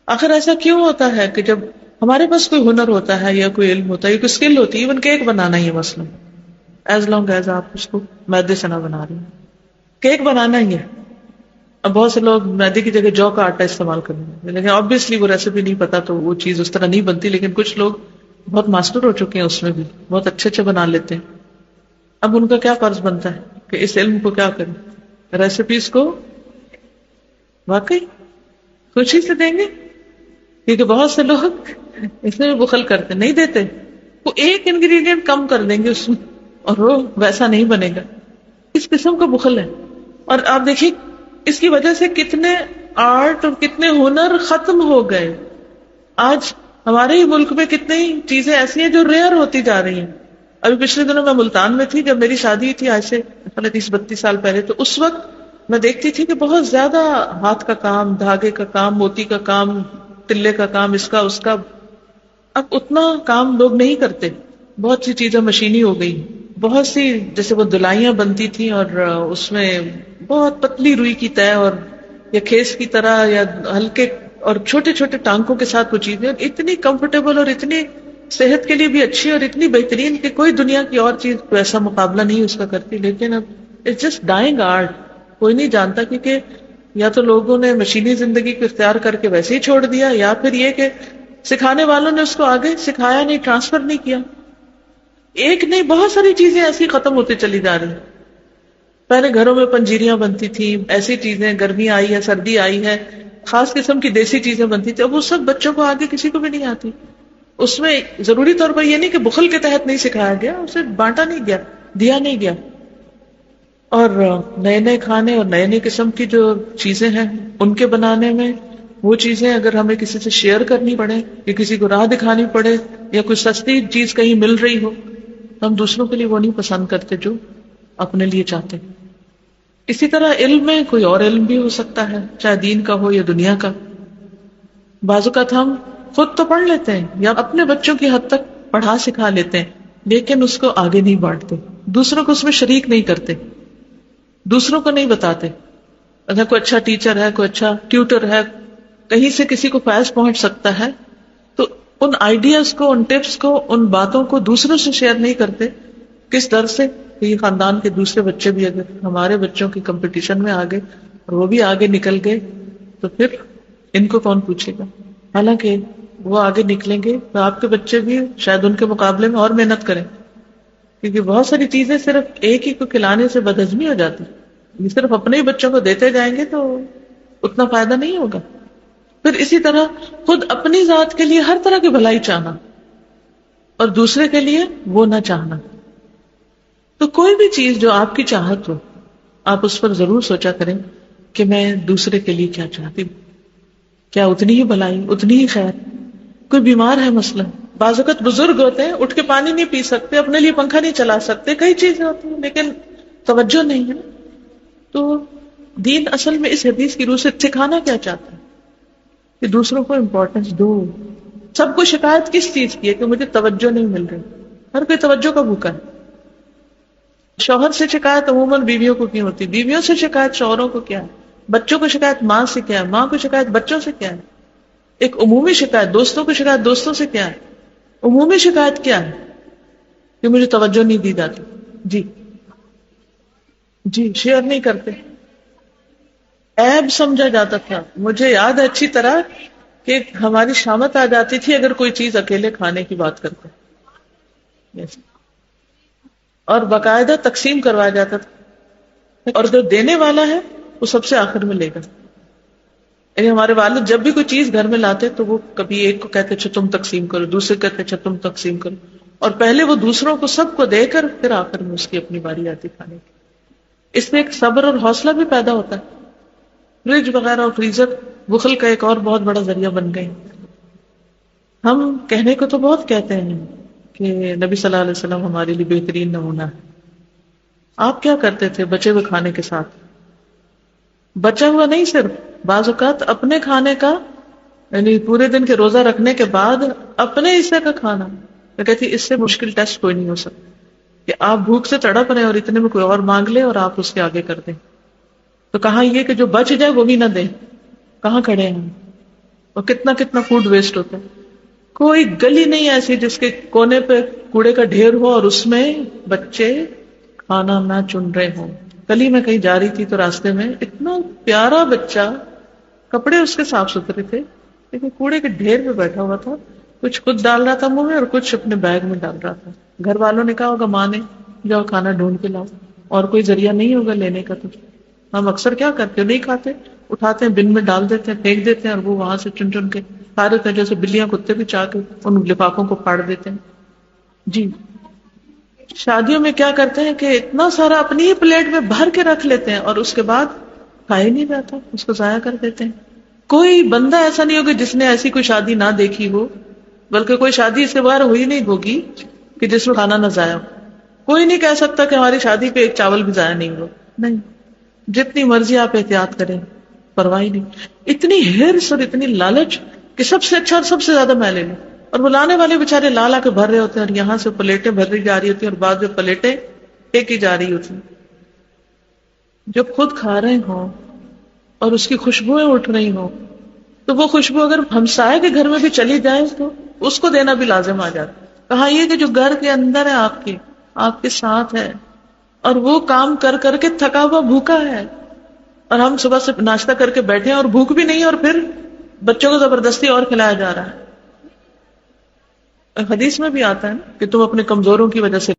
آخر ایسا کیوں ہوتا ہے کہ جب ہمارے پاس کوئی ہنر ہوتا ہے یا کوئی علم ہوتا ہے یا کوئی اسکل ہوتی ہے، ایون کیک بنانا ہی ہے مثلا، ایز لانگ ایز آپ اس کو میدے سے نہ بنا رہے ہیں، کیک بنانا ہی ہے۔ اب بہت سے لوگ میدے کی جگہ جو کا آٹا استعمال کریں گے، لیکن obviously وہ ریسیپی نہیں پتا تو وہ چیز اس طرح نہیں بنتی، لیکن کچھ لوگ بہت ماسٹر ہو چکے ہیں اس میں بھی، بہت اچھے اچھے بنا لیتے ہیں۔ اب ان کا کیا فرض بنتا ہے کہ اس علم کو کیا کریں، ریسیپیز کو واقعی خوشی سے دیں گے، کیونکہ بہت سے لوگ اس میں بخل کرتے نہیں دیتے، وہ ایک انگریڈینٹ کم کر دیں گے اس میں اور وہ ویسا نہیں بنے گا۔ اس قسم کا بخل ہے، اور آپ دیکھیے اس کی وجہ سے کتنے آرٹ اور کتنے ہنر ختم ہو گئے۔ آج ہمارے ہی ملک میں کتنی چیزیں ایسی ہیں جو ریئر ہوتی جا رہی ہیں. ابھی پچھلے دنوں میں ملتان میں تھی، جب میری شادی تھی آج سے 30-32 سال پہلے، تو اس وقت میں دیکھتی تھی کہ بہت زیادہ ہاتھ کا کام، دھاگے کا کام، موتی کا کام، تلے کا کام، اس کا اس کا. اب اتنا کام لوگ نہیں کرتے، بہت سی چیزیں مشینی ہو گئی. بہت سی جیسے وہ دلائیاں بنتی تھیں اور اس میں بہت پتلی روئی کی تہ اور یا کھیس کی طرح یا ہلکے اور چھوٹے چھوٹے ٹانکوں کے ساتھ وہ چیزیں اتنی کمفرٹیبل اور اتنی صحت کے لیے بھی اچھی اور اتنی بہترین کہ کوئی دنیا کی اور چیز کو ایسا مقابلہ نہیں اس کا کرتی. لیکن اب اٹس جسٹ ڈائنگ آرٹ. کوئی نہیں جانتا، کیونکہ یا تو لوگوں نے مشینی زندگی کو اختیار کر کے ویسے ہی چھوڑ دیا، یا پھر یہ کہ سکھانے والوں نے اس کو آگے سکھایا نہیں، ٹرانسفر نہیں کیا. ایک نہیں، بہت ساری چیزیں ایسی ختم ہوتی چلی جا رہی. پہلے گھروں میں پنجیریاں بنتی تھی، ایسی چیزیں، گرمی آئی ہے، سردی آئی ہے، خاص قسم کی دیسی چیزیں بنتی تھی. اب وہ سب بچوں کو آگے کسی کو بھی نہیں آتی. اس میں ضروری طور پر یہ نہیں کہ بخل کے تحت نہیں سکھایا گیا، اسے بانٹا نہیں گیا، دیا نہیں گیا. اور نئے نئے کھانے اور نئے نئے قسم کی جو چیزیں ہیں ان کے بنانے میں، وہ چیزیں اگر ہمیں کسی سے شیئر کرنی پڑے یا کسی کو راہ دکھانی پڑے یا کوئی سستی چیز کہیں مل رہی ہو، ہم دوسروں کے لیے وہ نہیں پسند کرتے جو اپنے لیے چاہتے. اسی طرح علم میں کوئی اور علم بھی ہو سکتا ہے، چاہے دین کا ہو یا دنیا کا. بعض اوقات ہم خود تو پڑھ لیتے ہیں یا اپنے بچوں کی حد تک پڑھا سکھا لیتے ہیں، لیکن اس کو آگے نہیں بانٹتے، دوسروں کو اس میں شریک نہیں کرتے، دوسروں کو نہیں بتاتے. اگر کوئی اچھا ٹیچر ہے، کوئی اچھا ٹیوٹر ہے، کہیں سے کسی کو فیض پہنچ سکتا ہے، تو ان آئیڈیاز کو، ان ٹپس کو، ان باتوں کو دوسروں سے شیئر نہیں کرتے. کس ڈر سے کہ یہ خاندان کے دوسرے بچے بھی اگر ہمارے بچوں کی کمپٹیشن میں آگے اور وہ بھی آگے نکل گئے تو پھر ان کو کون پوچھے گا. حالانکہ وہ آگے نکلیں گے تو آپ کے بچے بھی شاید ان کے مقابلے میں اور محنت کریں، کیونکہ بہت ساری چیزیں صرف ایک ہی کو کھلانے سے بدہضمی ہو جاتی. یہ صرف اپنے ہی بچوں کو دیتے جائیں گے تو اتنا فائدہ نہیں ہوگا. پھر اسی طرح خود اپنی ذات کے لیے ہر طرح کی بھلائی چاہنا اور دوسرے کے لیے وہ نہ چاہنا. تو کوئی بھی چیز جو آپ کی چاہت ہو، آپ اس پر ضرور سوچا کریں کہ میں دوسرے کے لیے کیا چاہتی ہوں، کیا اتنی ہی بھلائی، اتنی ہی خیر. کوئی بیمار ہے مثلا، بعض اوقات بزرگ ہوتے ہیں، اٹھ کے پانی نہیں پی سکتے، اپنے لیے پنکھا نہیں چلا سکتے، کئی چیزیں ہوتی ہیں لیکن توجہ نہیں ہے. تو دین اصل میں اس حدیث کی روح سے سکھانا کیا چاہتا ہے کہ دوسروں کو امپورٹنس دو. سب کو شکایت کس چیز کی ہے کہ مجھے توجہ نہیں مل رہی. ہر کوئی توجہ کا بھوکا ہے. شوہر سے شکایت عموماً بیویوں کو کیوں ہوتی، بیویوں سے شکایت شوہروں کو کیا ہے، بچوں کو شکایت ماں سے کیا ہے، ماں کو شکایت بچوں سے کیا ہے. ایک عمومی شکایت، دوستوں کو شکایت دوستوں سے کیا ہے. عمومی شکایت کیا ہے کہ مجھے توجہ نہیں دی جاتی. جی شیئر نہیں کرتے. عیب سمجھا جاتا تھا. مجھے یاد ہے اچھی طرح کہ ہماری شامت آ جاتی تھی اگر کوئی چیز اکیلے کھانے کی بات کرتے، اور باقاعدہ تقسیم کروایا جاتا تھا، اور جو دینے والا ہے وہ سب سے آخر میں لے گا. یعنی ہمارے والد جب بھی کوئی چیز گھر میں لاتے تو وہ کبھی ایک کو کہتے اچھا تم تقسیم کرو، دوسرے کہتے اچھا تم تقسیم کرو، اور پہلے وہ دوسروں کو سب کو دے کر پھر آخر میں اس کی اپنی باری آتی کھانے کی. اس میں ایک صبر اور حوصلہ بھی پیدا ہوتا ہے. فریج وغیرہ اور فریزر بخل کا ایک اور بہت بڑا ذریعہ بن گئے. ہم کہنے کو تو بہت کہتے ہیں کہ نبی صلی اللہ علیہ وسلم ہمارے لیے بہترین نمونہ ہے. آپ کیا کرتے تھے بچے ہوئے کھانے کے ساتھ؟ بچا ہوا نہیں، صرف بعض اوقات اپنے کھانے کا، یعنی پورے دن کے روزہ رکھنے کے بعد اپنے حصے کا کھانا. میں کہتی اس سے مشکل ٹیسٹ کوئی نہیں ہو سکتا کہ آپ بھوک سے تڑپ رہے اور اتنے میں کوئی اور مانگ لے اور آپ اس کے آگے کر دیں. تو کہاں یہ کہ جو بچ جائے وہ بھی نہ دیں. کہاں کھڑے ہیں؟ اور کتنا کتنا فوڈ ویسٹ ہوتا ہے. کوئی گلی نہیں ایسی جس کے کونے پہ کوڑے کا ڈھیر ہو اور اس میں بچے کھانا نہ چن رہے ہوں. کل ہی میں کہیں جا رہی تھی تو راستے میں اتنا پیارا بچہ، کپڑے اس کے صاف ستھرے تھے لیکن کوڑے کے ڈھیر پہ بیٹھا ہوا تھا، کچھ خود ڈال رہا تھا منہ میں اور کچھ اپنے بیگ میں ڈال رہا تھا. گھر والوں نے کہا ہوگا ماں نے جاؤ کھانا ڈھونڈ کے لاؤ، اور کوئی ذریعہ نہیں ہوگا لینے کا. تو ہم اکثر کیا کرتے ہیں، نہیں کھاتے، اٹھاتے ہیں بن میں ڈال دیتے ہیں، پھینک دیتے ہیں، اور وہ وہاں سے چن چن کے کھا رہے تھے جیسے بلیاں کتے بھی چاہ کے ان لفافوں کو پھاڑ دیتے ہیں. جی شادیوں میں کیا کرتے ہیں کہ اتنا سارا اپنی ہی پلیٹ میں بھر کے رکھ لیتے ہیں اور اس کے بعد کھایا ہی نہیں جاتا، اس کو ضائع کر دیتے ہیں. کوئی بندہ ایسا نہیں ہوگا جس نے ایسی کوئی شادی نہ دیکھی ہو بلکہ کوئی شادی اس کے باہر ہوئی نہیں ہوگی کہ جس میں کھانا نہ ضائع ہو. کوئی نہیں کہہ سکتا کہ ہماری شادی پہ ایک چاول بھی ضائع نہیں ہوا. نہیں، جتنی مرضی آپ احتیاط کریں پرواہ نہیں. اتنی ہرس اور اتنی لالچ کہ سب سے اچھا اور سب سے زیادہ میں لے لوں. اور وہ لانے والے بےچارے لا لا کے بھر رہے ہوتے ہیں، اور یہاں سے پلیٹیں بھری جا رہی ہوتی ہیں، اور بعد میں پلیٹیں پھینکی جا رہی ہوتی ہیں. جب خود کھا رہے ہوں اور اس کی خوشبوئیں اٹھ رہی ہوں تو وہ خوشبو اگر ہمسائے کے گھر میں بھی چلی جائے تو اس کو دینا بھی لازم آ جاتا. کہا یہ کہ جو گھر کے اندر ہے آپ کے ساتھ ہے، اور وہ کام کر کر کے تھکا ہوا بھوکا ہے، اور ہم صبح سے ناشتہ کر کے بیٹھے ہیں اور بھوک بھی نہیں، اور پھر بچوں کو زبردستی اور کھلایا جا رہا ہے. حدیث میں بھی آتا ہے نا کہ تم اپنے کمزوروں کی وجہ سے